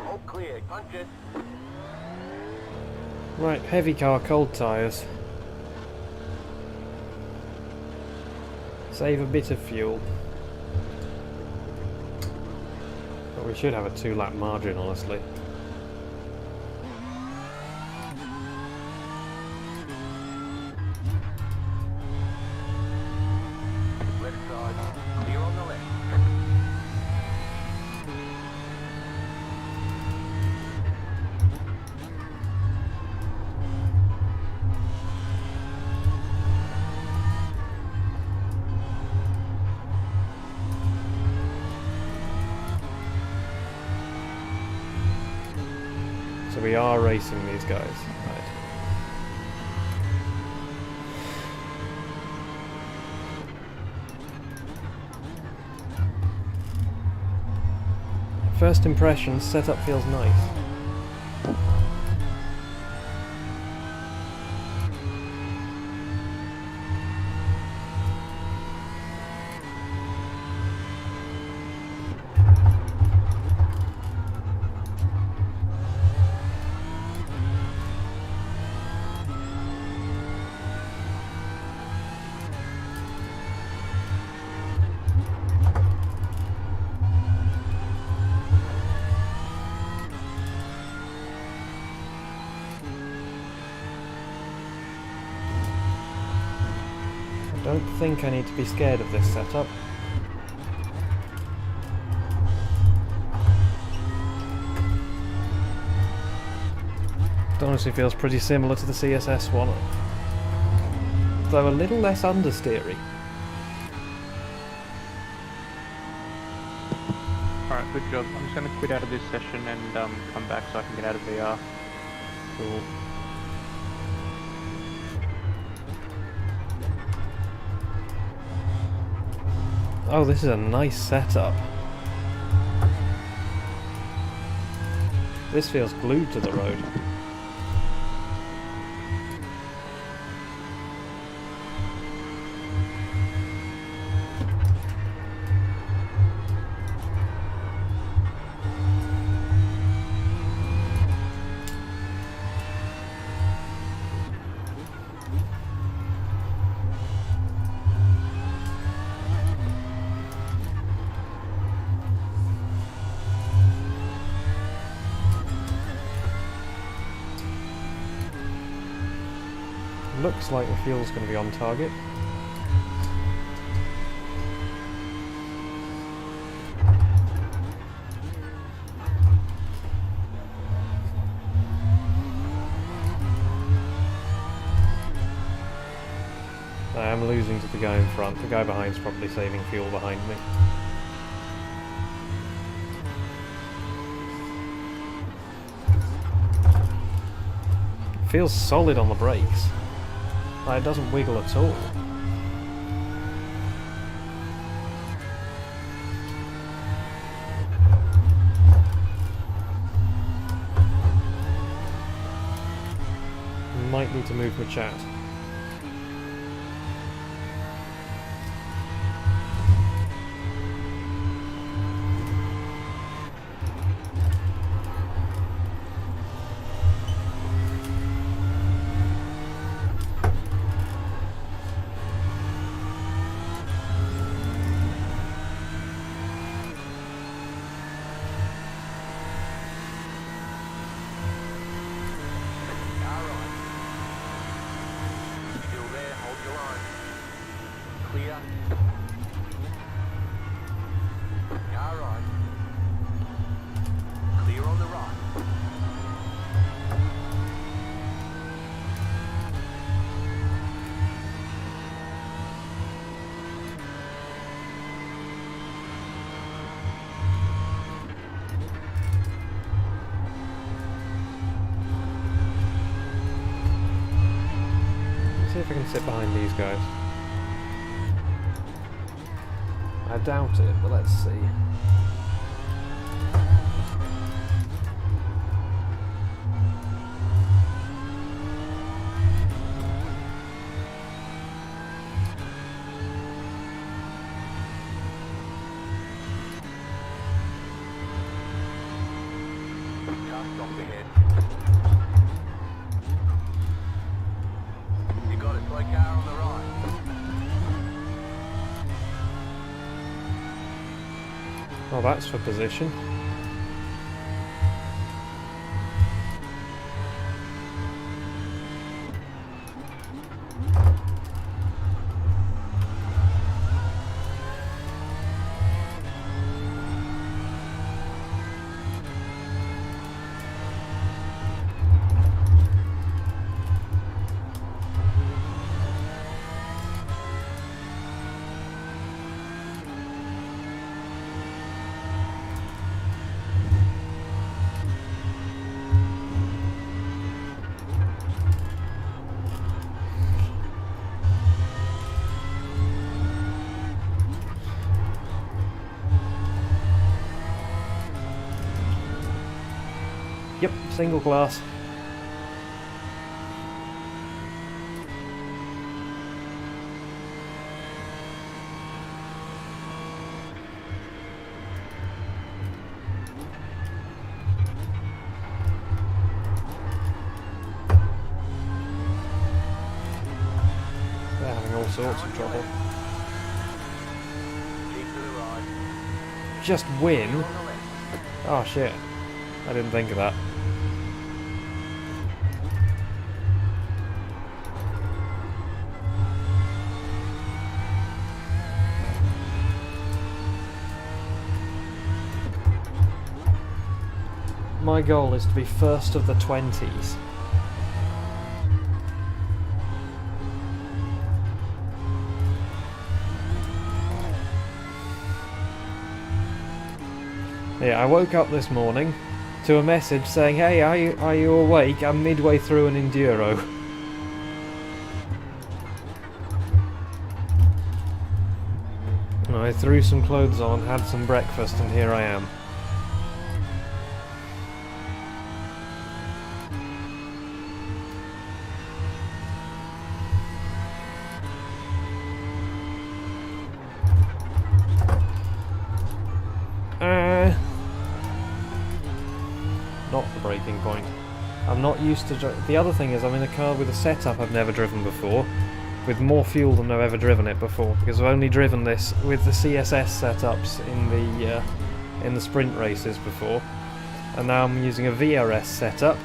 [SPEAKER 3] All clear. Punch it.
[SPEAKER 1] Right, heavy car, cold tyres. Save a bit of fuel. But we should have a 2-lap margin, honestly.
[SPEAKER 3] Left side. Clear on the left.
[SPEAKER 1] So we are racing these guys. Right. First impressions, setup feels nice. I don't think I need to be scared of this setup. It honestly feels pretty similar to the CSS one, though a little less understeery.
[SPEAKER 2] Alright, good job. I'm just going to quit out of this session and come back so I can get out of VR.
[SPEAKER 1] Cool. Oh, this is a nice setup. This feels glued to the road. Looks like the fuel's going to be on target. I am losing to the guy in front. The guy behind's probably saving fuel behind me. Feels solid on the brakes. Like, it doesn't wiggle at all. Might need to move my chat.
[SPEAKER 3] Clear. Car right. Clear on the right.
[SPEAKER 1] if I can sit behind these guys. I doubt it, but let's see.
[SPEAKER 3] Car stop ahead. You got it, slow car on the right.
[SPEAKER 1] Oh, that's for position. Yep, single class. They're having all sorts of trouble.
[SPEAKER 3] Keep to the right.
[SPEAKER 1] Just win?
[SPEAKER 3] On the left.
[SPEAKER 1] Oh shit. I didn't think of that. My goal is to be first of the 20s. Yeah, I woke up this morning to a message saying, "Hey, are you awake? I'm midway through an Enduro." I threw some clothes on, had some breakfast, and here I am. Not the breaking point. I'm not used to... The other thing is I'm in a car with a setup I've never driven before, with more fuel than I've ever driven it before, because I've only driven this with the CSS setups in the sprint races before, and now I'm using a VRS setup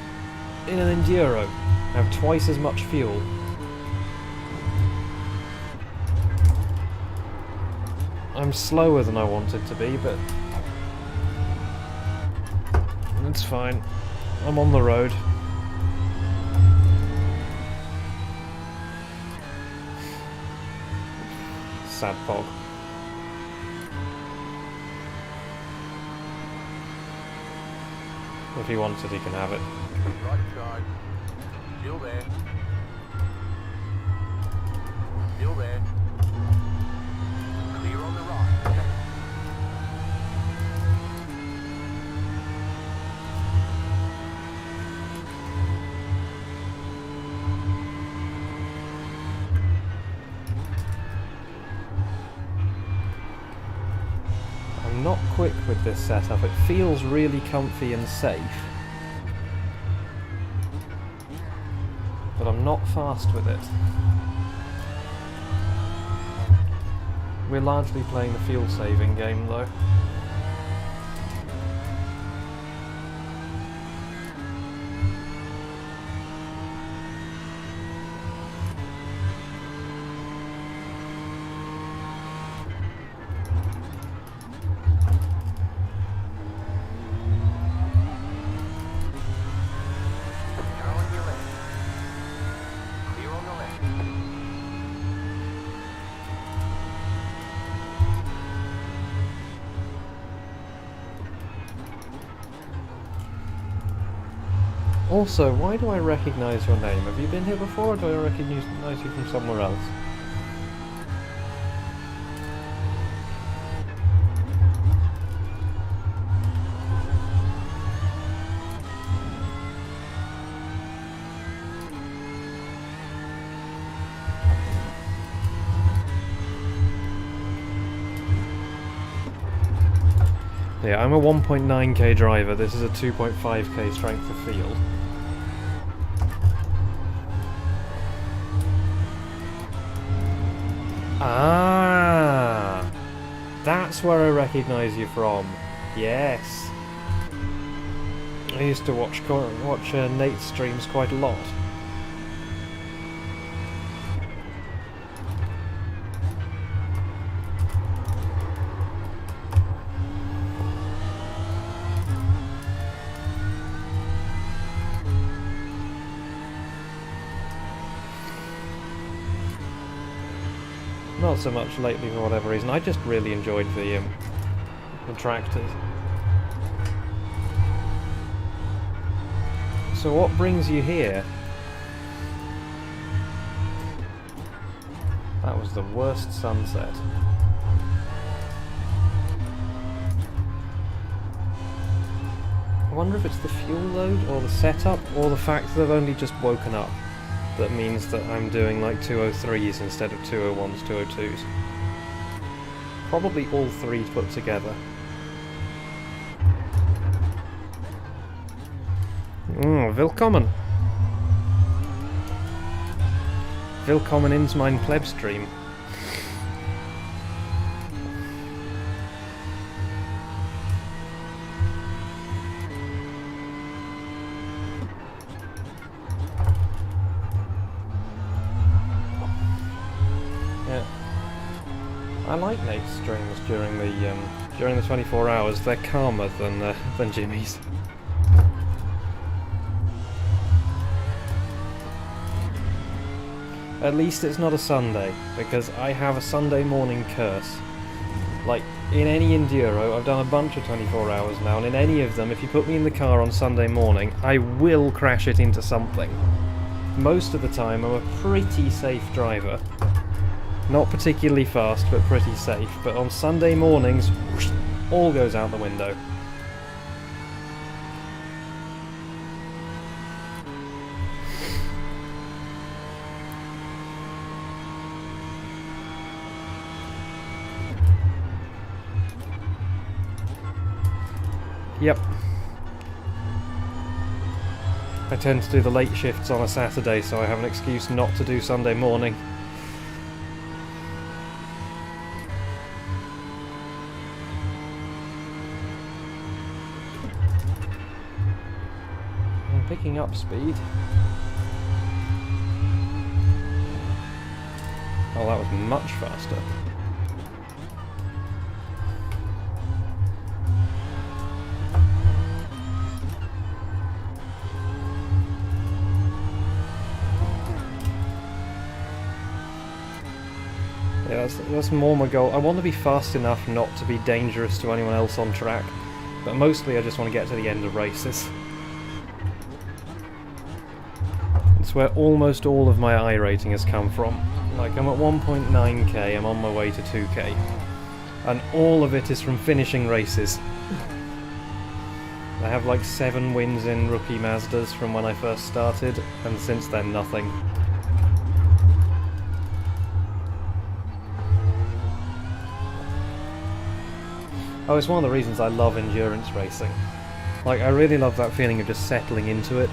[SPEAKER 1] in an Enduro. I have twice as much fuel. I'm slower than I wanted to be, but it's fine. I'm on the road. Sad pog. If he wants it, he can have it.
[SPEAKER 3] Right side. Still there. Still there. Clear on the right.
[SPEAKER 1] I'm not quick with this setup. It feels really comfy and safe, but I'm not fast with it. We're largely playing the fuel saving game though.
[SPEAKER 3] Car on your left. Clear on the left.
[SPEAKER 1] Also, why do I recognise your name? Have you been here before, or do I recognise you from somewhere else? Yeah, I'm a 1.9k driver, this is a 2.5k strength of field. Ah, that's where I recognise you from. Yes. I used to watch Nate's streams quite a lot. Not so much lately for whatever reason. I just really enjoyed the tractors. So what brings you here? That was the worst sunset. I wonder if it's the fuel load or the setup or the fact that I've only just woken up. That means that I'm doing like 203s instead of 201s, 202s. Probably all three put together. Willkommen! Willkommen ins mein Plebstream. I like Nate's streams during the 24 hours. They're calmer than Jimmy's. At least it's not a Sunday, because I have a Sunday morning curse. Like, in any Enduro, I've done a bunch of 24 hours now, and in any of them, if you put me in the car on Sunday morning, I will crash it into something. Most of the time, I'm a pretty safe driver. Not particularly fast, but pretty safe. But on Sunday mornings, whoosh, all goes out the window. Yep. I tend to do the late shifts on a Saturday, so I have an excuse not to do Sunday morning. Picking up speed. Oh, that was much faster. Yeah, that's more my goal. I want to be fast enough not to be dangerous to anyone else on track, but mostly I just want to get to the end of races. It's where almost all of my I rating has come from. Like, I'm at 1.9k, I'm on my way to 2k. And all of it is from finishing races. I have like 7 wins in rookie Mazdas from when I first started, and since then nothing. Oh, it's one of the reasons I love endurance racing. Like, I really love that feeling of just settling into it.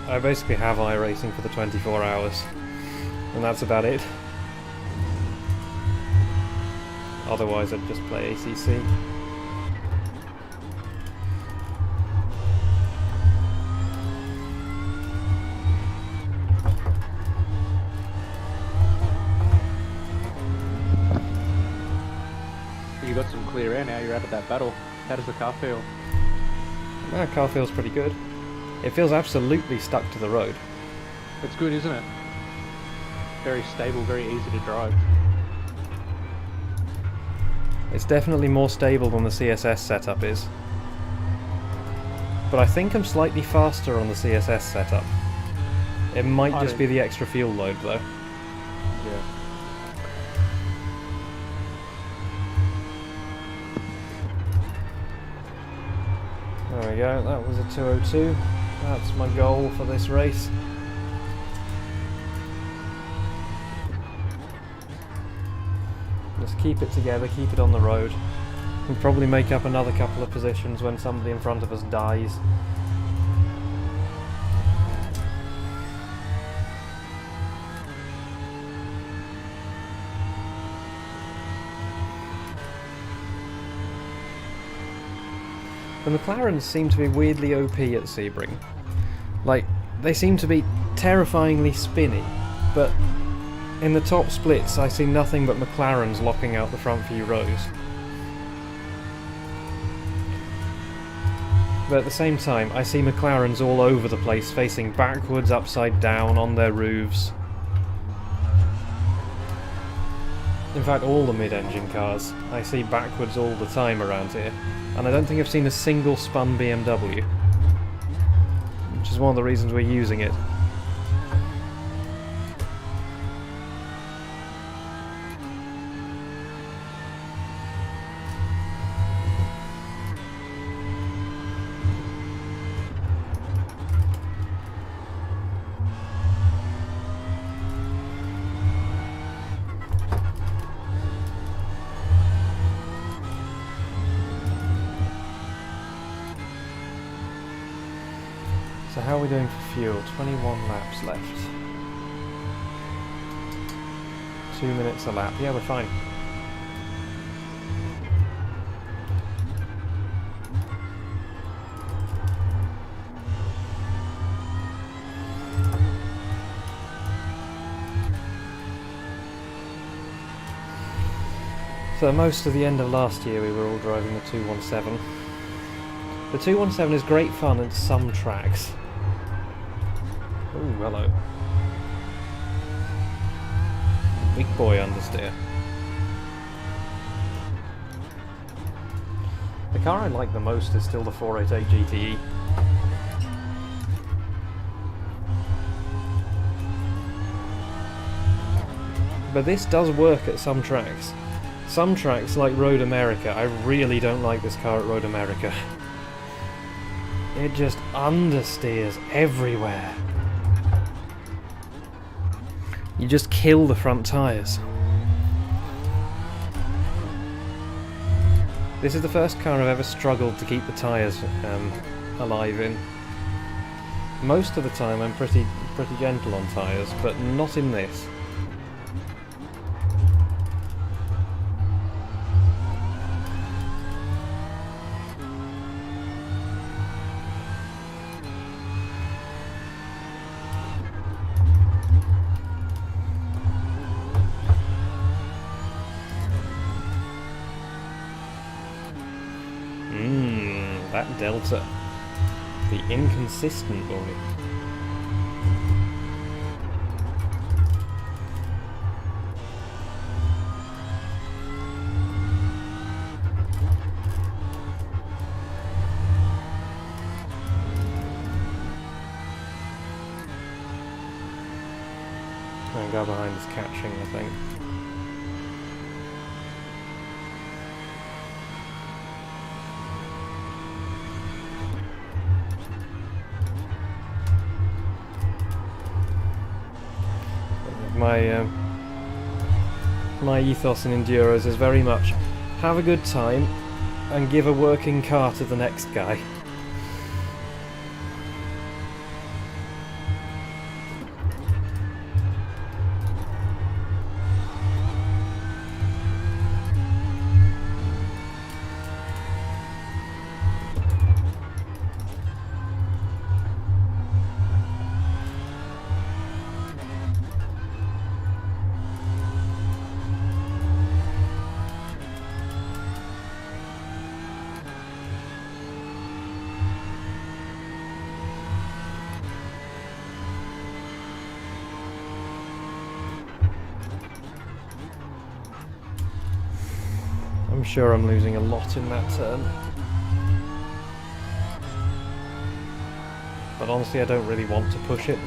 [SPEAKER 1] I basically have iRacing for the 24 hours, and that's about it. Otherwise I'd just play ACC.
[SPEAKER 2] You got some clear air now, you're out of that battle. How does the car feel?
[SPEAKER 1] That car feels pretty good. It feels absolutely stuck to the road.
[SPEAKER 2] It's good, isn't it? Very stable, very easy to drive.
[SPEAKER 1] It's definitely more stable than the CSS setup is. But I think I'm slightly faster on the CSS setup. It might
[SPEAKER 2] I
[SPEAKER 1] just
[SPEAKER 2] don't-
[SPEAKER 1] be the extra fuel load though.
[SPEAKER 2] Yeah.
[SPEAKER 1] There we go, that was a 202. That's my goal for this race. Just keep it together, keep it on the road. We'll probably make up another couple of positions when somebody in front of us dies. The McLarens seem to be weirdly OP at Sebring. Like, they seem to be terrifyingly spinny, but in the top splits I see nothing but McLarens locking out the front few rows. But at the same time, I see McLarens all over the place, facing backwards, upside down, on their roofs. In fact, all the mid-engine cars I see backwards all the time around here, and I don't think I've seen a single spun BMW, which is one of the reasons we're using it. So how are we doing for fuel? 21 laps left. 2 minutes a lap. Yeah, we're fine. So most of the end of last year we were all driving the 217. The 217 is great fun at some tracks. Ooh, hello. Big boy understeer. The car I like the most is still the 488 GTE. But this does work at some tracks. Some tracks, like Road America, I really don't like this car at Road America. It just understeers everywhere. You just kill the front tyres. This is the first car I've ever struggled to keep the tyres alive in. Most of the time I'm pretty gentle on tyres, but not in this. That Delta. The inconsistent boy. And go behind is catching, I think. My ethos in Enduros is very much have a good time and give a working car to the next guy. sure I'm losing a lot in that turn. But honestly, I don't really want to push it.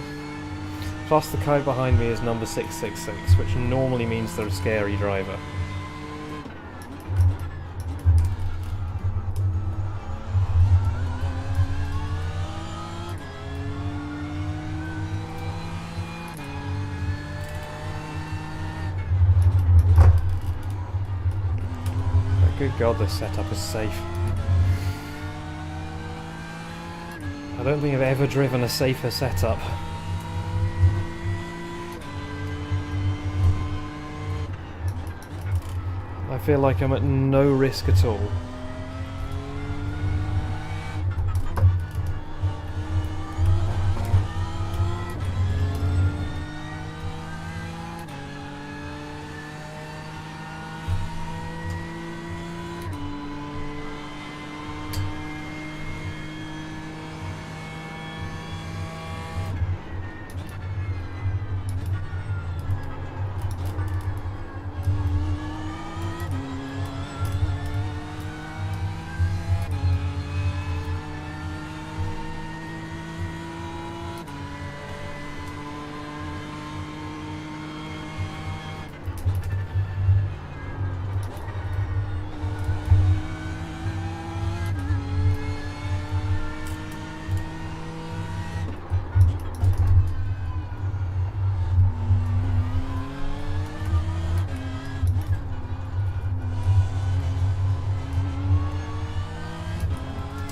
[SPEAKER 1] Plus, the guy behind me is number 666, which normally means they're a scary driver. But good God, this setup is safe. I don't think I've ever driven a safer setup. I feel like I'm at no risk at all.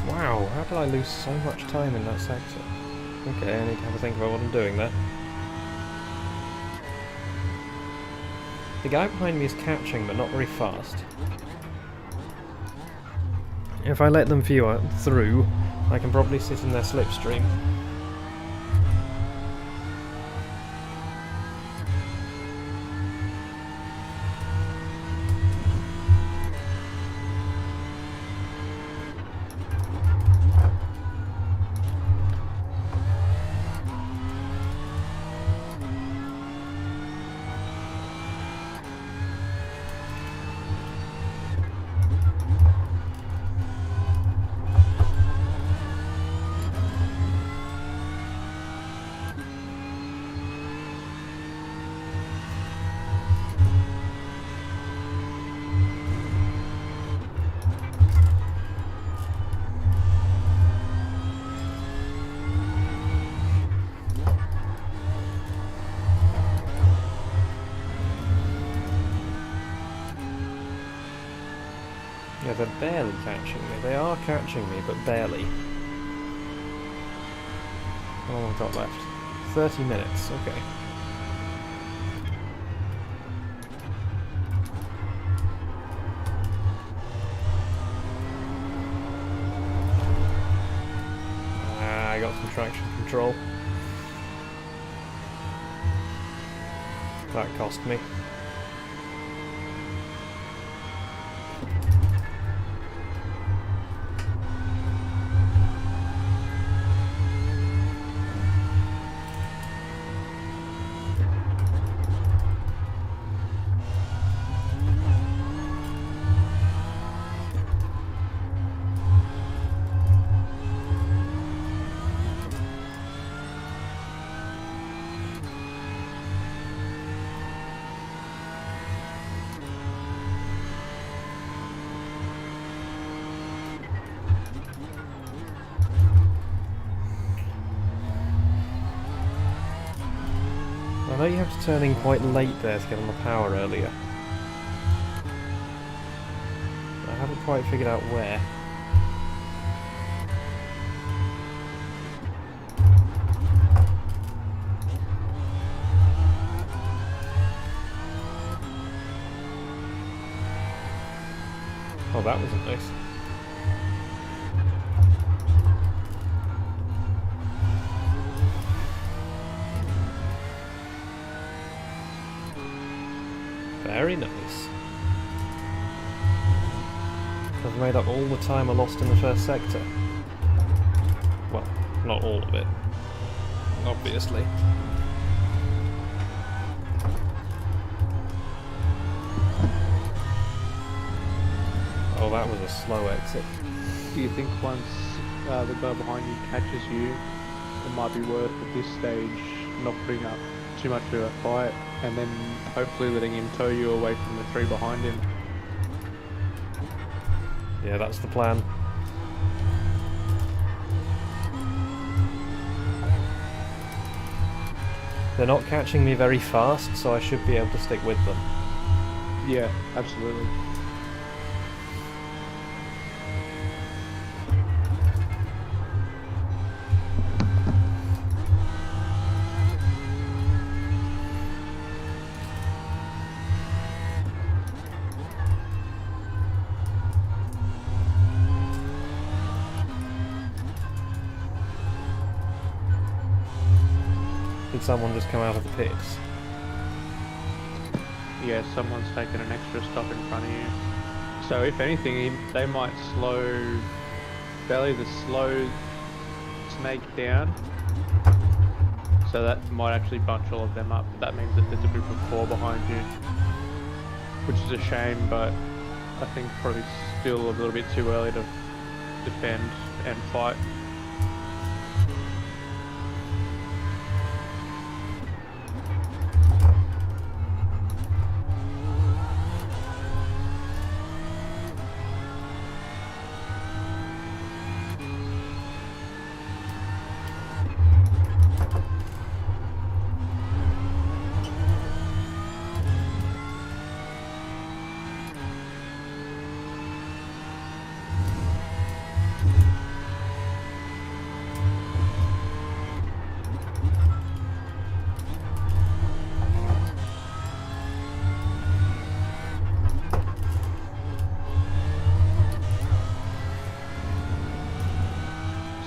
[SPEAKER 1] Wow, how did I lose so much time in that sector? Okay, I need to have a think about what I'm doing there. The guy behind me is catching, but not very fast. If I let them view through, I can probably sit in their slipstream. Yeah, they're barely catching me. They are catching me, but barely. How long have I got left? 30 minutes, okay. I got some traction control. That cost me. I know you have to turn in quite late there to get on the power earlier. I haven't quite figured out where. Oh, that wasn't nice. Very nice. I've made up all the time I lost in the first sector. Well, not all of it, obviously. Oh, that was a slow exit.
[SPEAKER 2] Do you think once the guy behind you catches you, it might be worth at this stage not putting up too much of a fight and then hopefully letting him tow you away from the three behind him?
[SPEAKER 1] Yeah, that's the plan. They're not catching me very fast, so I should be able to stick with them.
[SPEAKER 2] Yeah, absolutely.
[SPEAKER 1] Did someone just come out of the pits?
[SPEAKER 2] Yeah, someone's taken an extra stop in front of you. So if anything, they might belly the slow snake down. So that might actually bunch all of them up. But that means that there's a group of 4 behind you, which is a shame, but I think probably still a little bit too early to defend and fight.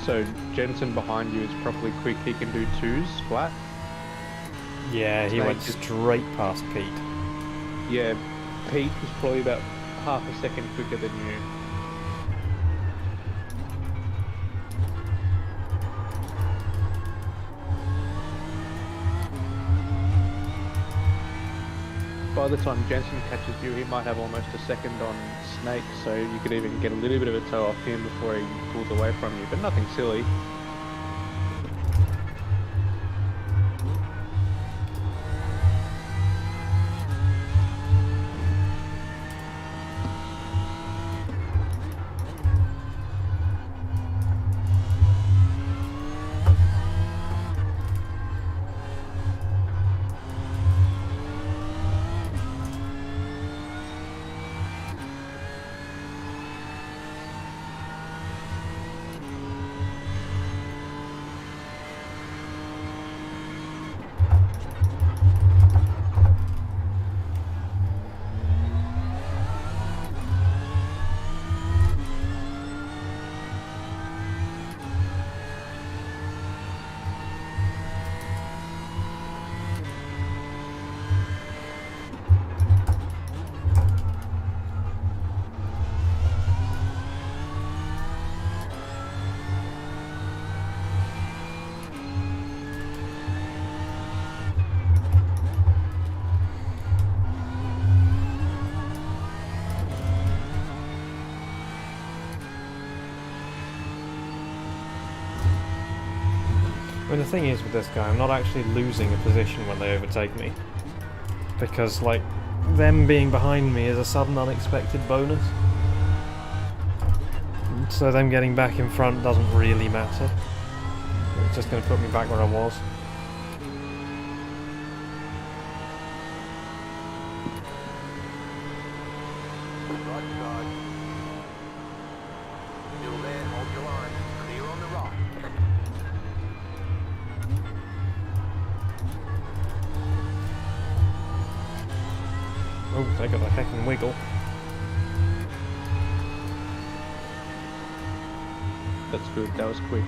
[SPEAKER 2] So Jensen behind you is probably quick. He can do 2s flat.
[SPEAKER 1] Yeah, he
[SPEAKER 2] Snake
[SPEAKER 1] went
[SPEAKER 2] is-
[SPEAKER 1] straight past Pete.
[SPEAKER 2] Yeah, Pete is probably about half a second quicker than you. By the time Jensen catches you, he might have almost a second on Snake, so you could even get a little bit of a toe off him before he pulls away from you, but nothing silly.
[SPEAKER 1] I mean, the thing is with this guy, I'm not actually losing a position when they overtake me. Because, like, them being behind me is a sudden unexpected bonus. So them getting back in front doesn't really matter. It's just going to put me back where I was.
[SPEAKER 3] Right side. Still there, hold your line. Clear on the right.
[SPEAKER 1] Oh, they got the heckin' wiggle.
[SPEAKER 2] That's good, that was quick.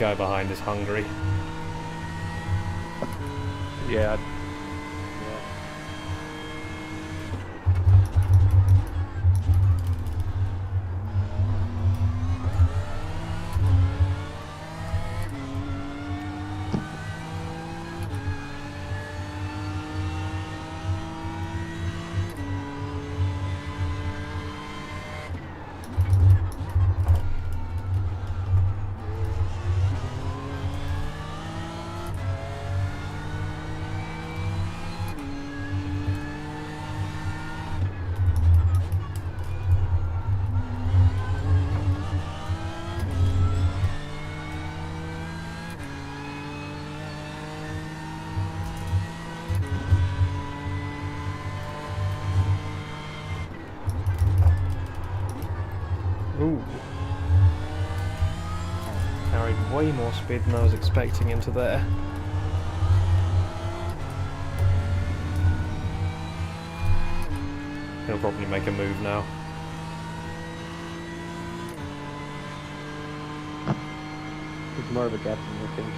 [SPEAKER 1] guy behind is hungry.
[SPEAKER 2] Yeah.
[SPEAKER 1] Ooh. Carried way more speed than I was expecting into there. He'll probably make a move now.
[SPEAKER 2] It's more of a gap than you think.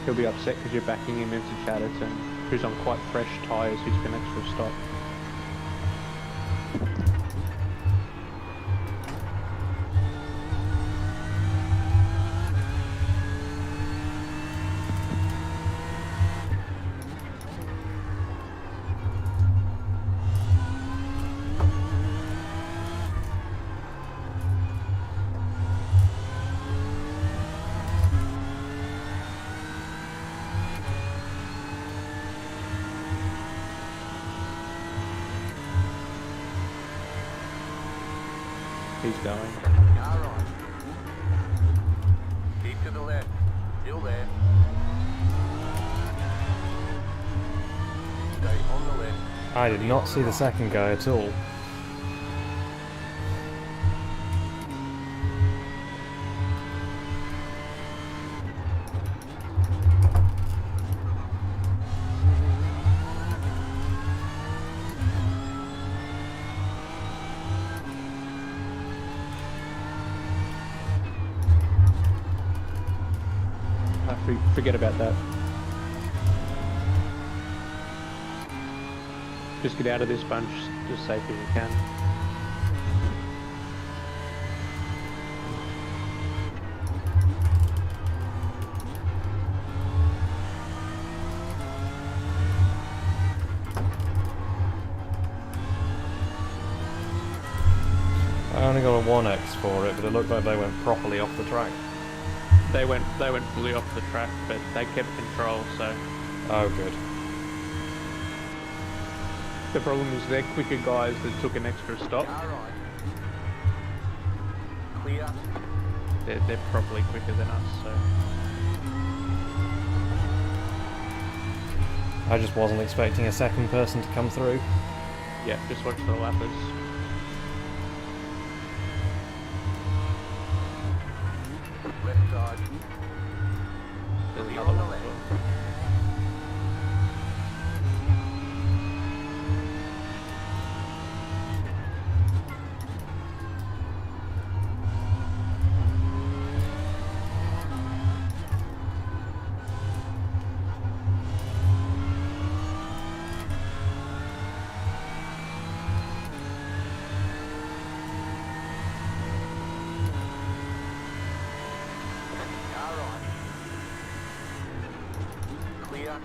[SPEAKER 2] He'll be upset because you're backing him into Chatterton, who's on quite fresh tyres, who's been extra stop. He's going.
[SPEAKER 3] Car on. Keep to the left. Still there. Stay on the left.
[SPEAKER 1] I did not see the second guy at all.
[SPEAKER 2] Forget about that. Just get out of this bunch as safe as you can.
[SPEAKER 1] I only got a 1x for it, but it looked like they went properly off the track.
[SPEAKER 2] They went fully off the track, but they kept control, so
[SPEAKER 1] Oh, good.
[SPEAKER 2] the problem is they're quicker guys that took an extra stop.
[SPEAKER 3] Car right. Clear.
[SPEAKER 2] They're probably quicker than us, so
[SPEAKER 1] I just wasn't expecting a second person to come through.
[SPEAKER 2] yeah, just watch the lappers.
[SPEAKER 3] Left side.
[SPEAKER 2] There's
[SPEAKER 3] Clear
[SPEAKER 2] another
[SPEAKER 3] on the
[SPEAKER 2] one as
[SPEAKER 3] left.
[SPEAKER 2] well.
[SPEAKER 3] Car right. Clear.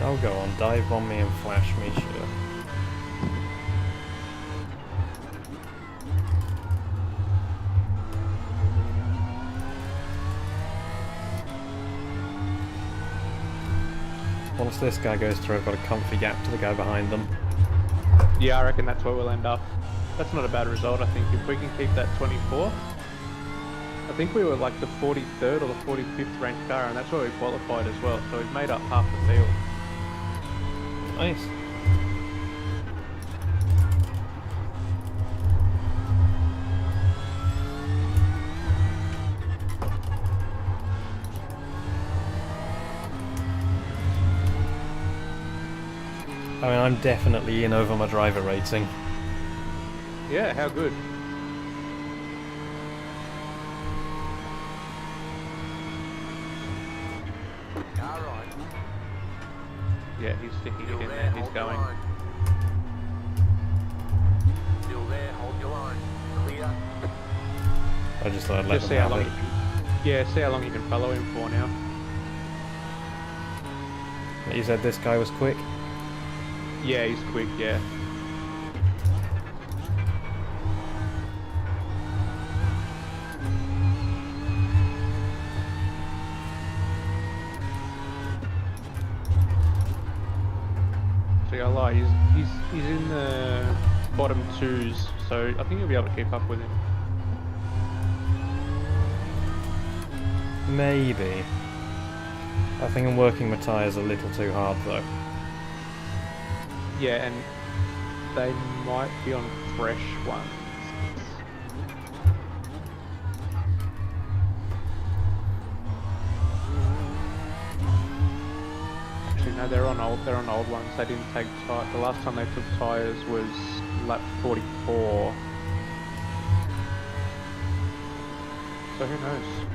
[SPEAKER 1] Oh, go on, dive on me and flash me, sure. Once this guy goes through, I've got a comfy gap to the guy behind them.
[SPEAKER 2] Yeah, I reckon that's where we'll end up. That's not a bad result, I think. If we can keep that 24, that's think we were like the 43rd or the 45th ranked car, and that's where we qualified as well. So we've made up half the field.
[SPEAKER 1] Nice. I mean, I'm definitely in over my driver rating.
[SPEAKER 2] Yeah, how good.
[SPEAKER 3] Car right.
[SPEAKER 2] Yeah, he's sticking it
[SPEAKER 3] Still
[SPEAKER 2] in
[SPEAKER 3] there,
[SPEAKER 2] there. He's
[SPEAKER 3] hold your
[SPEAKER 2] going.
[SPEAKER 3] line. Still there, hold your line. Clear.
[SPEAKER 1] I just thought I'd let
[SPEAKER 2] Just see
[SPEAKER 1] them
[SPEAKER 2] how long
[SPEAKER 1] have
[SPEAKER 2] you
[SPEAKER 1] it.
[SPEAKER 2] can. Yeah, see how long you can follow him for now.
[SPEAKER 1] You said this guy was quick?
[SPEAKER 2] Yeah, he's quick. Yeah. So I lie. He's in the bottom twos, so I think you'll be able to keep up with him.
[SPEAKER 1] Maybe. I think I'm working my tyres a little too hard though.
[SPEAKER 2] Yeah, and they might be on fresh ones. Actually, no, they're on old ones. They didn't take tire. The last time they took tires was lap 44. So who knows?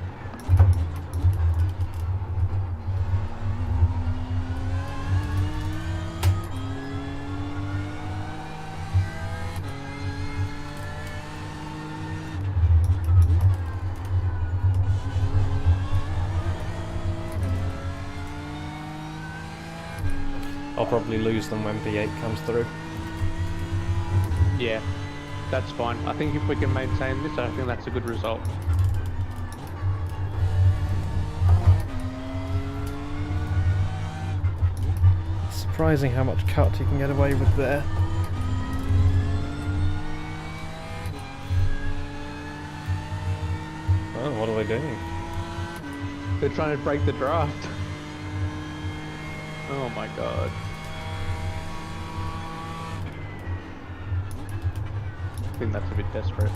[SPEAKER 1] I'll probably lose them when P8 comes through.
[SPEAKER 2] Yeah, that's fine. I think if we can maintain this, I think that's a good result.
[SPEAKER 1] It's surprising how much cut you can get away with there. Oh, what are they doing?
[SPEAKER 2] They're trying to break the draft. Oh my god. I think that's a bit desperate.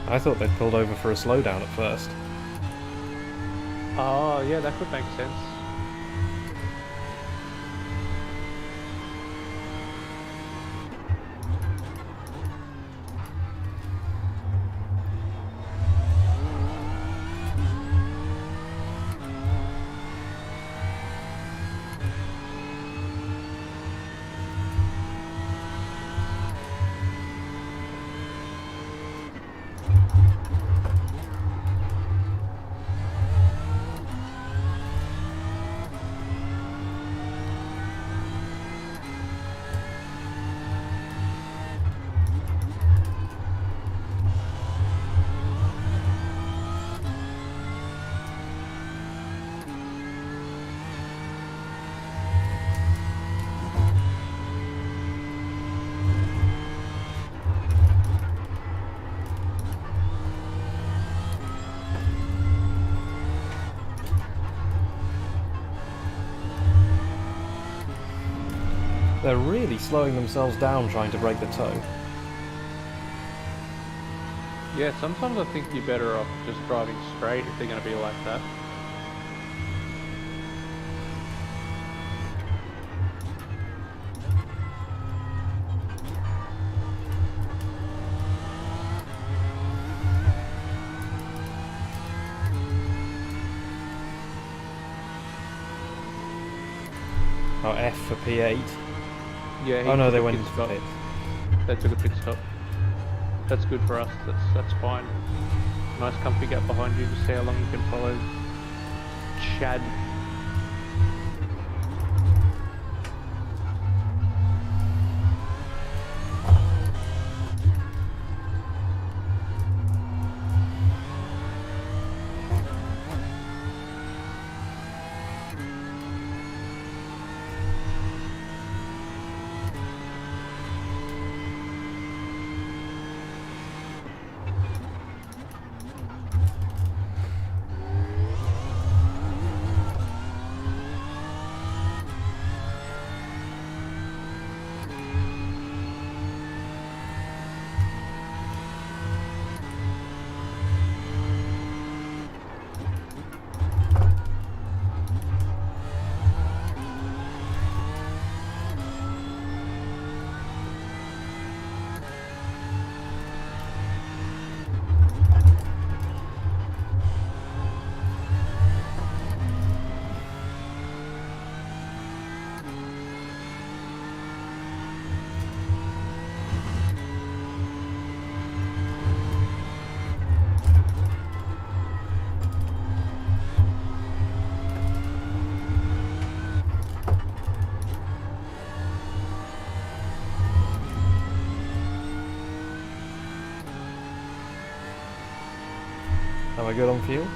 [SPEAKER 1] I thought they'd pulled over for a slowdown at first.
[SPEAKER 2] Oh, yeah, that could make sense.
[SPEAKER 1] They're really slowing themselves down trying to break the toe.
[SPEAKER 2] Yeah, sometimes I think you're better off just driving straight if they're going to be like that.
[SPEAKER 1] Oh, F for P8.
[SPEAKER 2] Yeah.
[SPEAKER 1] Oh no,
[SPEAKER 2] took
[SPEAKER 1] they
[SPEAKER 2] a
[SPEAKER 1] went
[SPEAKER 2] pit
[SPEAKER 1] into
[SPEAKER 2] stop.
[SPEAKER 1] pit.
[SPEAKER 2] They took a pit stop. That's good for us. That's fine. Nice comfy gap behind you to see how long you can follow Chad.
[SPEAKER 1] Am I good on fuel?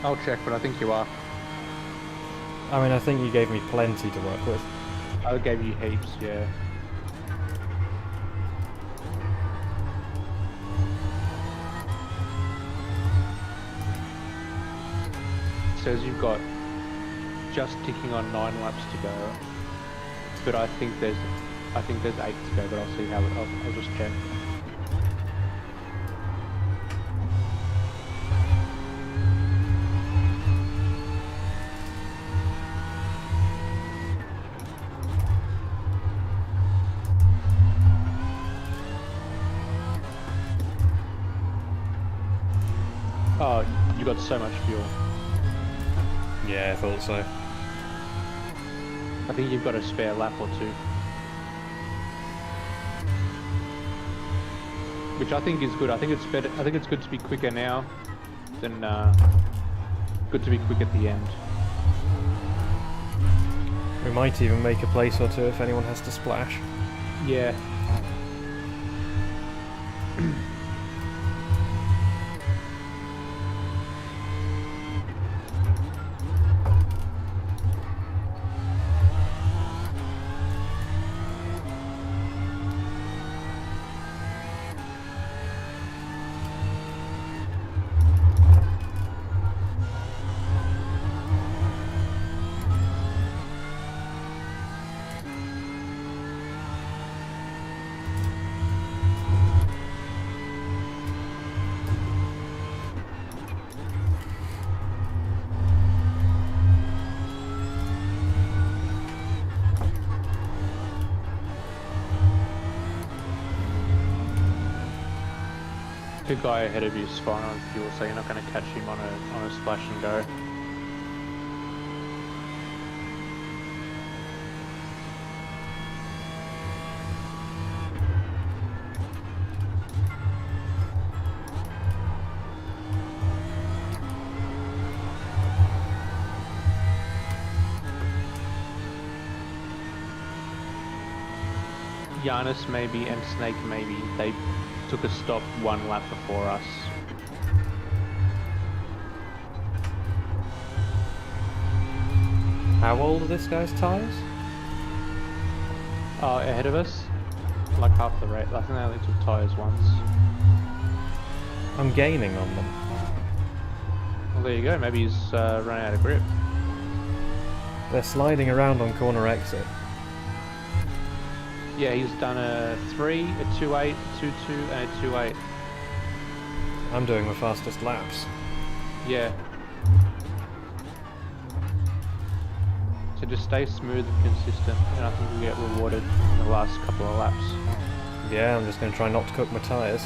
[SPEAKER 2] I'll check, but I think you are.
[SPEAKER 1] I mean, I think you gave me plenty to work with.
[SPEAKER 2] I gave you heaps, yeah. Says you've got just ticking on 9 laps to go, but I think there's 8 to go. But I'll see how I'll just check. Oh, you got so much fuel.
[SPEAKER 1] Yeah, I thought so.
[SPEAKER 2] I think you've got a spare lap or two. Which I think is good. I think it's better. I think it's good to be quicker now than good to be quick at the end.
[SPEAKER 1] We might even make a place or two if anyone has to splash.
[SPEAKER 2] Yeah. The guy ahead of you is fine on fuel, so you're not going to catch him on a splash and go. Giannis maybe and Snake maybe, they took a stop 1 lap before us.
[SPEAKER 1] How old are this guy's tyres?
[SPEAKER 2] Ahead of us, like half the rate. I think they only took tyres once.
[SPEAKER 1] I'm gaining on them.
[SPEAKER 2] Well, there you go. Maybe he's run out of grip.
[SPEAKER 1] They're sliding around on corner exit.
[SPEAKER 2] Yeah, he's done a 3, a 2.8, a 2.2, and a 2.8.
[SPEAKER 1] I'm doing the fastest laps.
[SPEAKER 2] Yeah. So just stay smooth and consistent, and I think you'll get rewarded in the last couple of laps.
[SPEAKER 1] Yeah, I'm just going to try not to cook my tyres.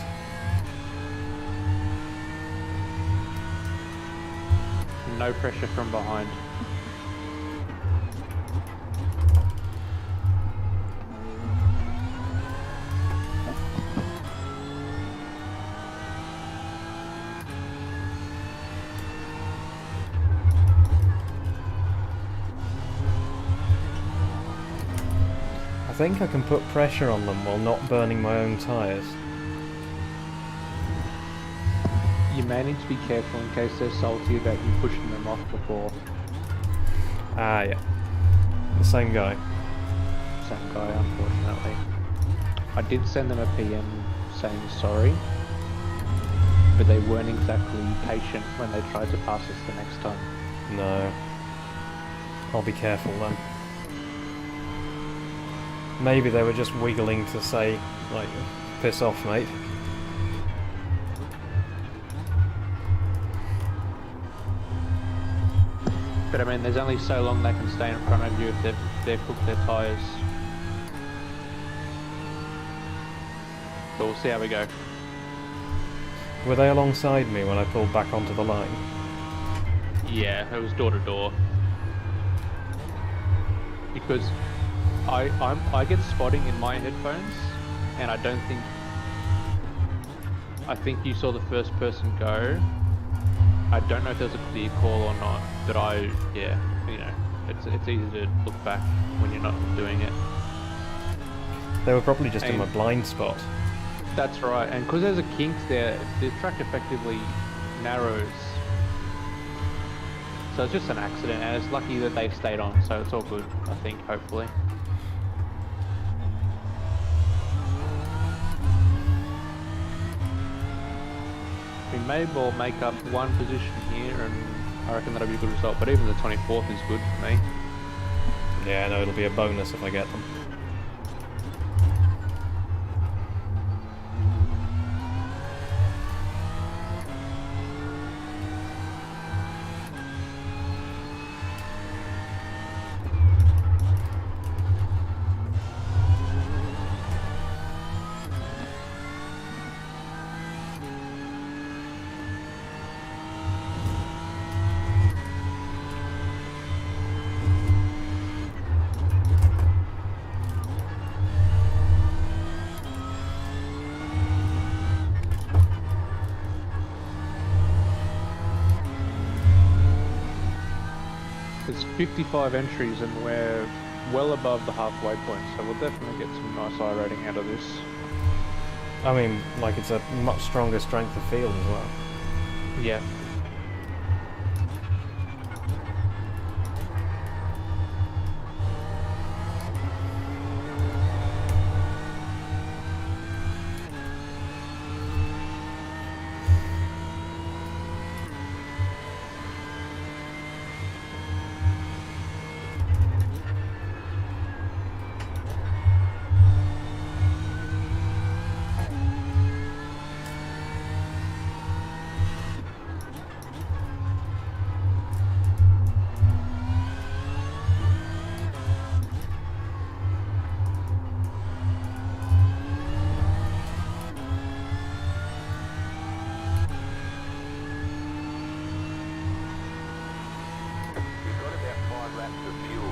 [SPEAKER 2] No pressure from behind.
[SPEAKER 1] think I can put pressure on them while not burning my own tyres.
[SPEAKER 2] You may need to be careful in case they're salty about you pushing them off before.
[SPEAKER 1] Ah, yeah. The same guy.
[SPEAKER 2] Same guy, unfortunately. I did send them a PM saying sorry, but they weren't exactly patient when they tried to pass us the next time.
[SPEAKER 1] No. I'll be careful then. Maybe they were just wiggling to say, like, piss off, mate.
[SPEAKER 2] But I mean, there's only so long they can stay in front of you if they've cooked their tyres. But we'll see how we go.
[SPEAKER 1] Were they alongside me when I pulled back onto the line?
[SPEAKER 2] Yeah, it was door to door. Because I get spotting in my headphones, and I don't think. I think you saw the first person go. I don't know if there's a clear call or not, but yeah, you know, it's easy to look back when you're not doing it.
[SPEAKER 1] They were probably just in my blind spot.
[SPEAKER 2] That's right, and because there's a kink there, the track effectively narrows. So it's just an accident, and it's lucky that they've stayed on, so it's all good, I think, hopefully. We may well make up one position here, and I reckon that'll be a good result, but even the 24th is good for me.
[SPEAKER 1] Yeah, no, it'll be a bonus if I get them.
[SPEAKER 2] There's 55 entries and we're well above the halfway point, so we'll definitely get some nice I rating out of this.
[SPEAKER 1] I mean, like, it's a much stronger strength of field as well.
[SPEAKER 2] Yeah.
[SPEAKER 3] You've got about 5 laps of fuel.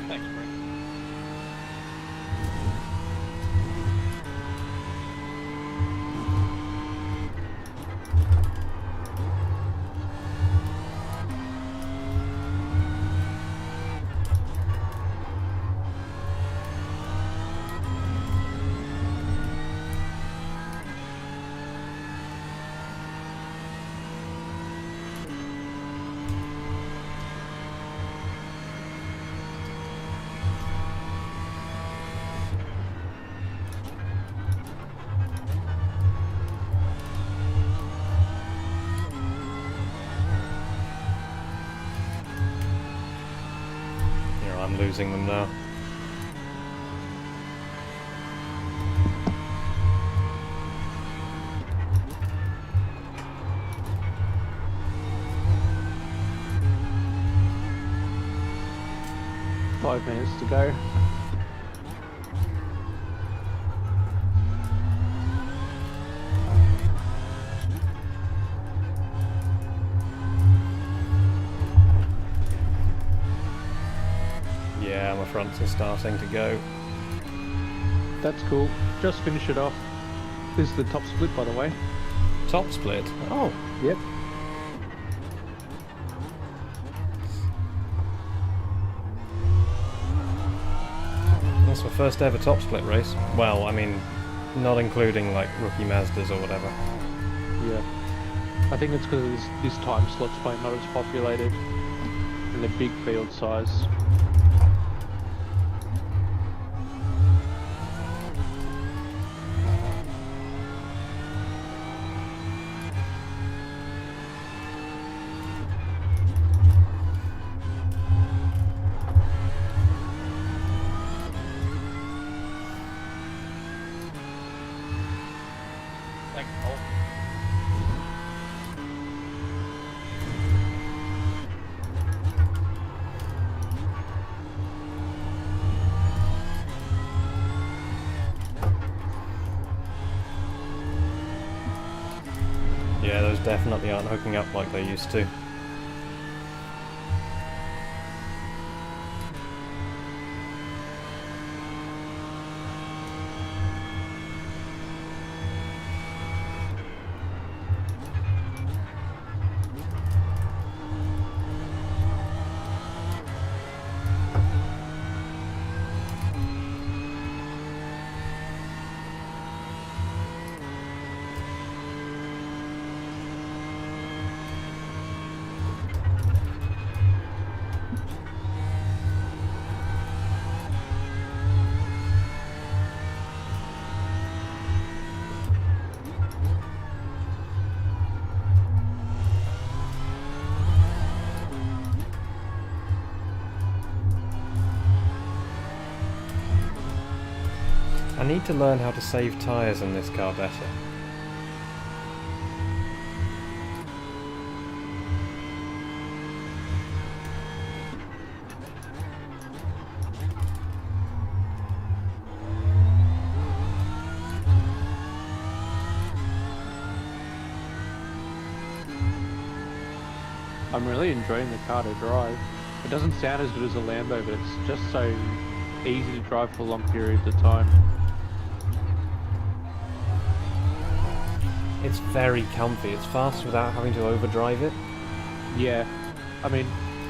[SPEAKER 2] Thanks, Brent.
[SPEAKER 1] Yeah, I'm losing them now.
[SPEAKER 2] 5 minutes to go.
[SPEAKER 1] Yeah, my fronts are starting to go.
[SPEAKER 2] That's cool. Just finish it off. This is the top split, by the way.
[SPEAKER 1] Top split? Oh,
[SPEAKER 2] Yep.
[SPEAKER 1] that's my first ever top split race. Well, I mean, not including like rookie Mazdas or whatever.
[SPEAKER 2] Yeah. I think it's because this time slot's probably not as populated and the big field size.
[SPEAKER 4] Like, oh.
[SPEAKER 1] Yeah, those definitely aren't hooking up like they used to. I need to learn how to save tyres in this car better.
[SPEAKER 2] I'm really enjoying the car to drive. It doesn't sound as good as a Lambo, but it's just so easy to drive for long periods of time.
[SPEAKER 1] It's very comfy. It's fast without having to overdrive it.
[SPEAKER 2] Yeah, I mean,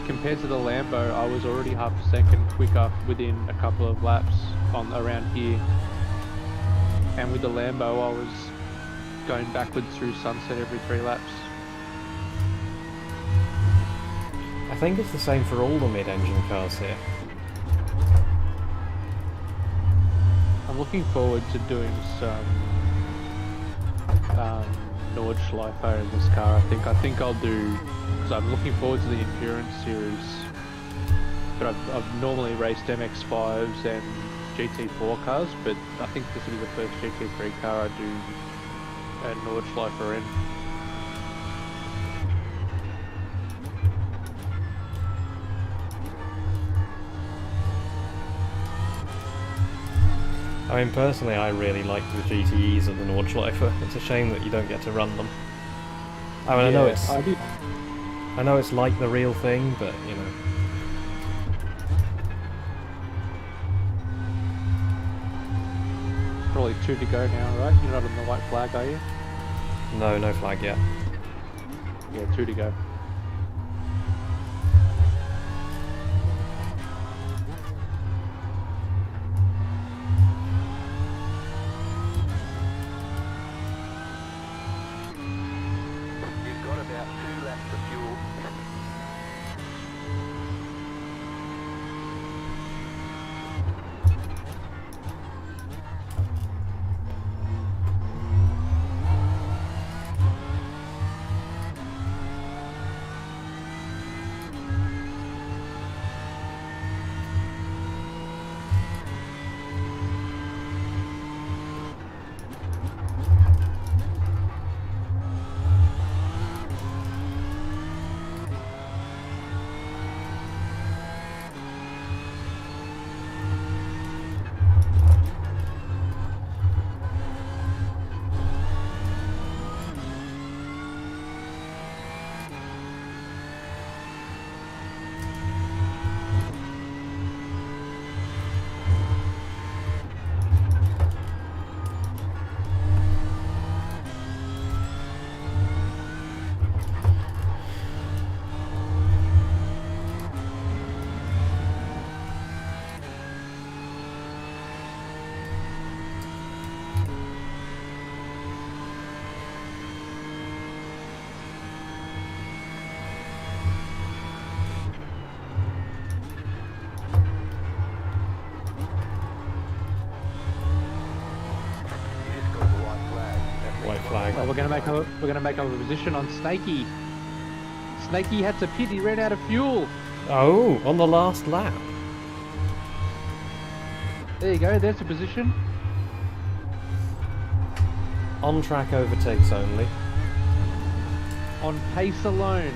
[SPEAKER 2] compared to the Lambo, I was already half a second quicker within a couple of laps on around here. And with the Lambo, I was going backwards through sunset every 3 laps.
[SPEAKER 1] I think it's the same for all the mid-engine cars here.
[SPEAKER 2] I'm looking forward to doing some Nordschleife in this car. I think I'll do, because I'm looking forward to the endurance series. But I've normally raced MX-5s and GT4 cars, but I think this will be the first GT3 car I do a Nordschleife in.
[SPEAKER 1] I mean, personally, I really like the GTEs of the Nordschleife. It's a shame that you don't get to run them. I mean, I know it's like the real thing, but you know.
[SPEAKER 2] Probably 2 to go now, right? You're not on the white flag, are you?
[SPEAKER 1] No, no flag yet.
[SPEAKER 2] Yeah, 2 to go.
[SPEAKER 3] You've got about 2 laps of fuel.
[SPEAKER 2] we're gonna make a position on Snakey. Snakey had to pit. He ran out of fuel.
[SPEAKER 1] Oh, on the last lap.
[SPEAKER 2] There you go. There's a position.
[SPEAKER 1] On track overtakes only.
[SPEAKER 2] On pace alone.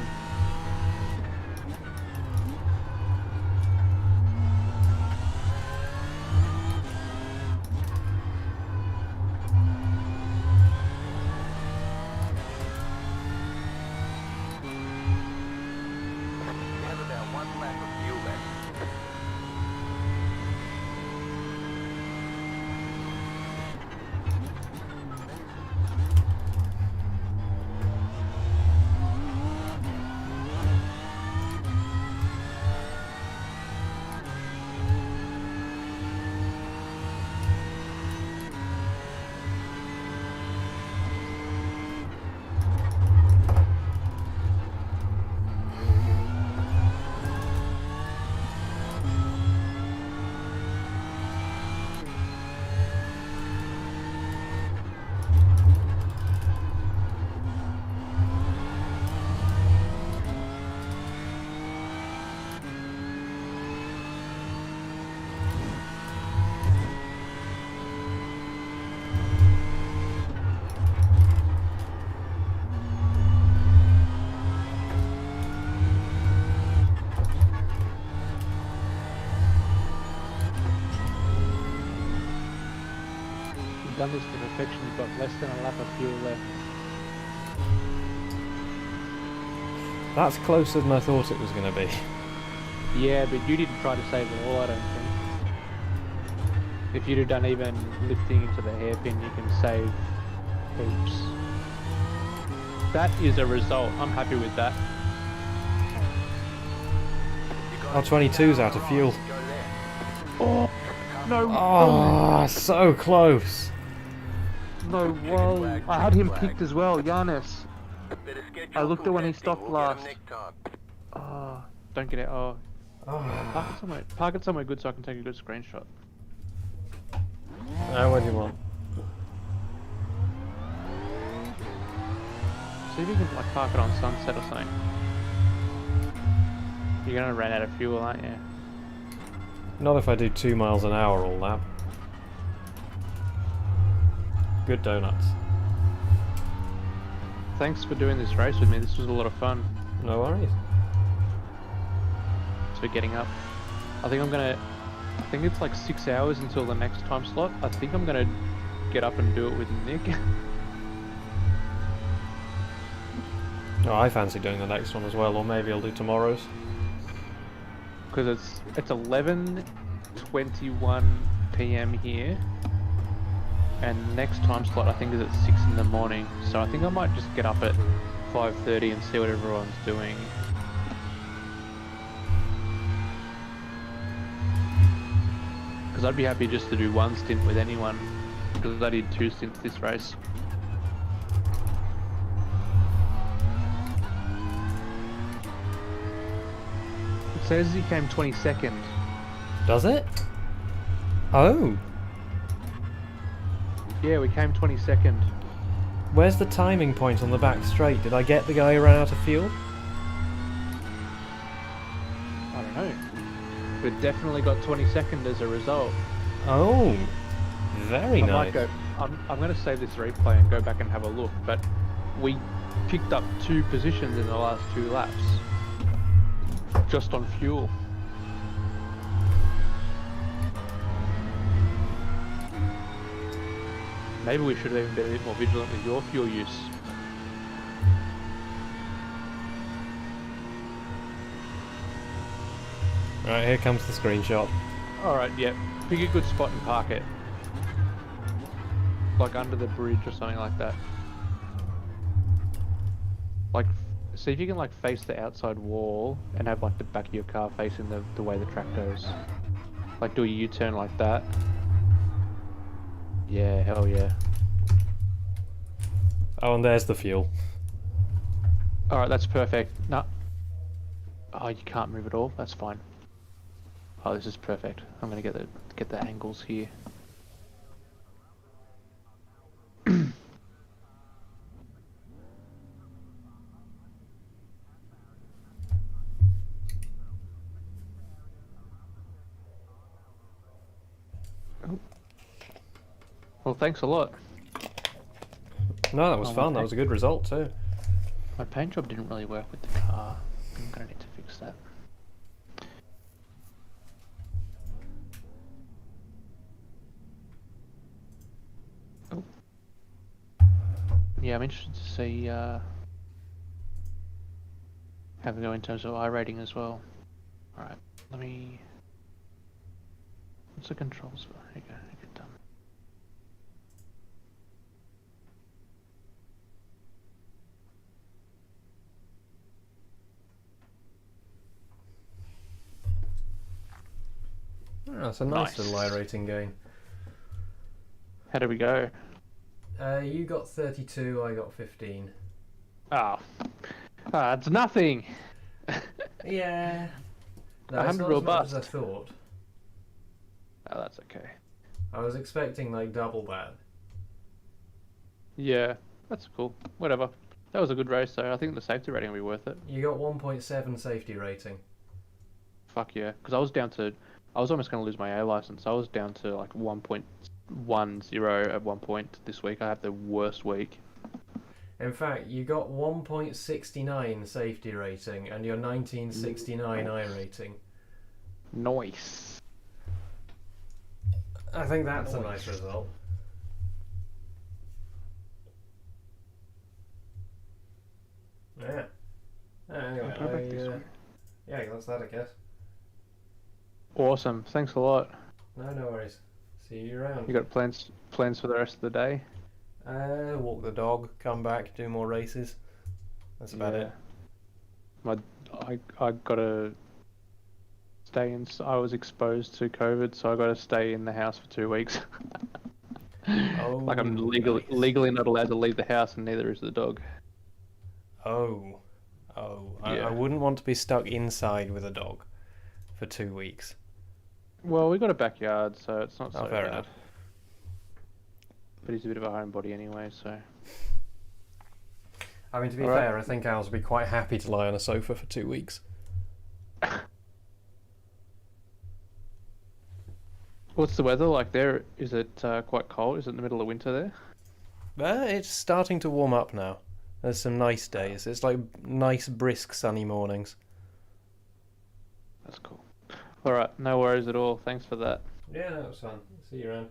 [SPEAKER 3] You have about 1 lap of fuel left.
[SPEAKER 2] You've done this to perfection. You've got less than a lap of fuel left.
[SPEAKER 1] That's closer than I thought it was going to be.
[SPEAKER 2] Yeah, but you didn't try to save it all, I don't think. If you'd have done even lifting into the hairpin, you can save heaps. That is a result. I'm happy with that.
[SPEAKER 1] Our 22's out of fuel.
[SPEAKER 2] Oh, no.
[SPEAKER 1] Oh, so close.
[SPEAKER 2] No, well, I had him picked as well, Giannis. I looked at when he stopped last. Oh, don't get it. Oh, park it somewhere good so I can take a good screenshot.
[SPEAKER 1] What do you want?
[SPEAKER 2] See if you can like park it on Sunset or something. You're gonna run out of fuel, aren't you?
[SPEAKER 1] Not if I do 2 miles an hour all lap. Good donuts.
[SPEAKER 2] Thanks for doing this race with me. This was a lot of fun.
[SPEAKER 1] No worries.
[SPEAKER 2] Thanks for getting up. I think it's like 6 hours until the next time slot. I think I'm gonna get up and do it with Nick.
[SPEAKER 1] Oh, I fancy doing the next one as well, or maybe I'll do tomorrow's.
[SPEAKER 2] Because it's 11:21 p.m. here, and next time slot I think is at 6 in the morning. So I think I might just get up at 5:30 and see what everyone's doing. Because I'd be happy just to do one stint with anyone, because I did 2 stints this race. It says he came 22nd.
[SPEAKER 1] Does it? Oh.
[SPEAKER 2] Yeah, we came 22nd.
[SPEAKER 1] Where's the timing point on the back straight? Did I get the guy who ran out of fuel?
[SPEAKER 2] I don't know. We definitely got 22nd as a result.
[SPEAKER 1] Oh. Very
[SPEAKER 2] I
[SPEAKER 1] nice.
[SPEAKER 2] might go. I'm going to save this replay and go back and have a look. But we picked up 2 positions in the last 2 laps, just on fuel. Maybe we should have even been a bit more vigilant with your fuel use.
[SPEAKER 1] Right, here comes the screenshot.
[SPEAKER 2] Alright, yeah. Pick a good spot and park it. Like under the bridge or something like that. Like, see if you can like face the outside wall and have like the back of your car facing the way the track goes. Like do a U-turn like that. Yeah, hell yeah.
[SPEAKER 1] Oh, and there's the fuel.
[SPEAKER 2] Alright, that's perfect. No. Oh, you can't move at all? That's fine. Oh, this is perfect. I'm gonna get the angles here. Well, thanks a lot.
[SPEAKER 1] No, that was
[SPEAKER 2] Oh,
[SPEAKER 1] fun.
[SPEAKER 2] okay.
[SPEAKER 1] That was a good result too.
[SPEAKER 2] My paint job didn't really work with the car. I'm gonna need to fix that. Oh. Yeah, I'm interested to see how we go in terms of I rating as well. Alright, let me... What's the controls for? Here you go, get done.
[SPEAKER 1] Oh, it's a nice
[SPEAKER 2] Nice.
[SPEAKER 1] little I rating game.
[SPEAKER 2] How did we go?
[SPEAKER 1] You got 32, I got 15.
[SPEAKER 2] Ah, it's nothing!
[SPEAKER 1] Yeah. No, it's
[SPEAKER 2] 100
[SPEAKER 1] not as much as I
[SPEAKER 2] robust.
[SPEAKER 1] thought.
[SPEAKER 2] Oh, that's okay.
[SPEAKER 1] I was expecting like double that.
[SPEAKER 2] Yeah, that's cool. Whatever. That was a good race though. I think the safety rating will be worth it.
[SPEAKER 1] You got 1.7 safety rating.
[SPEAKER 2] Fuck yeah. Because I was down to... I was almost going to lose my A license. I was down to like 1.10 at one point this week. I had the worst week.
[SPEAKER 1] In fact, you got 1.69 safety rating and your 1969 I rating.
[SPEAKER 2] Nice.
[SPEAKER 1] I think that's a nice result. Yeah. Anyway, yeah, that's that, I guess.
[SPEAKER 2] Awesome. Thanks a lot.
[SPEAKER 1] No worries. See you around.
[SPEAKER 2] You got plans for the rest of the day?
[SPEAKER 1] Walk the dog, come back, do more races. That's about it.
[SPEAKER 2] I gotta stay in. I was exposed to COVID, so I gotta stay in the house for 2 weeks.
[SPEAKER 1] Oh,
[SPEAKER 2] Like I'm
[SPEAKER 1] nice.
[SPEAKER 2] legally not allowed to leave the house, and neither is the dog.
[SPEAKER 1] Oh.
[SPEAKER 2] Yeah.
[SPEAKER 1] I wouldn't want to be stuck inside with a dog for 2 weeks.
[SPEAKER 2] Well, we got a backyard, so it's not so
[SPEAKER 1] Fair
[SPEAKER 2] bad.
[SPEAKER 1] enough.
[SPEAKER 2] But he's a bit of a homebody anyway, so.
[SPEAKER 1] I mean, to be
[SPEAKER 2] All right.
[SPEAKER 1] fair, I think Al's would be quite happy to lie on a sofa for 2 weeks.
[SPEAKER 2] What's the weather like there? Is it quite cold? Is it in the middle of winter there?
[SPEAKER 1] It's starting to warm up now. There's some nice days. It's like nice, brisk, sunny mornings.
[SPEAKER 2] That's cool. Alright, no worries at all. Thanks for that.
[SPEAKER 1] Yeah, that was fun. See you around.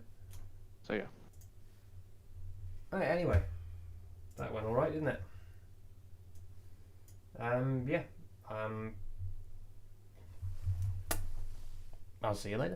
[SPEAKER 2] So yeah.
[SPEAKER 1] Right, anyway, that went all right, didn't it? Yeah. I'll see you later.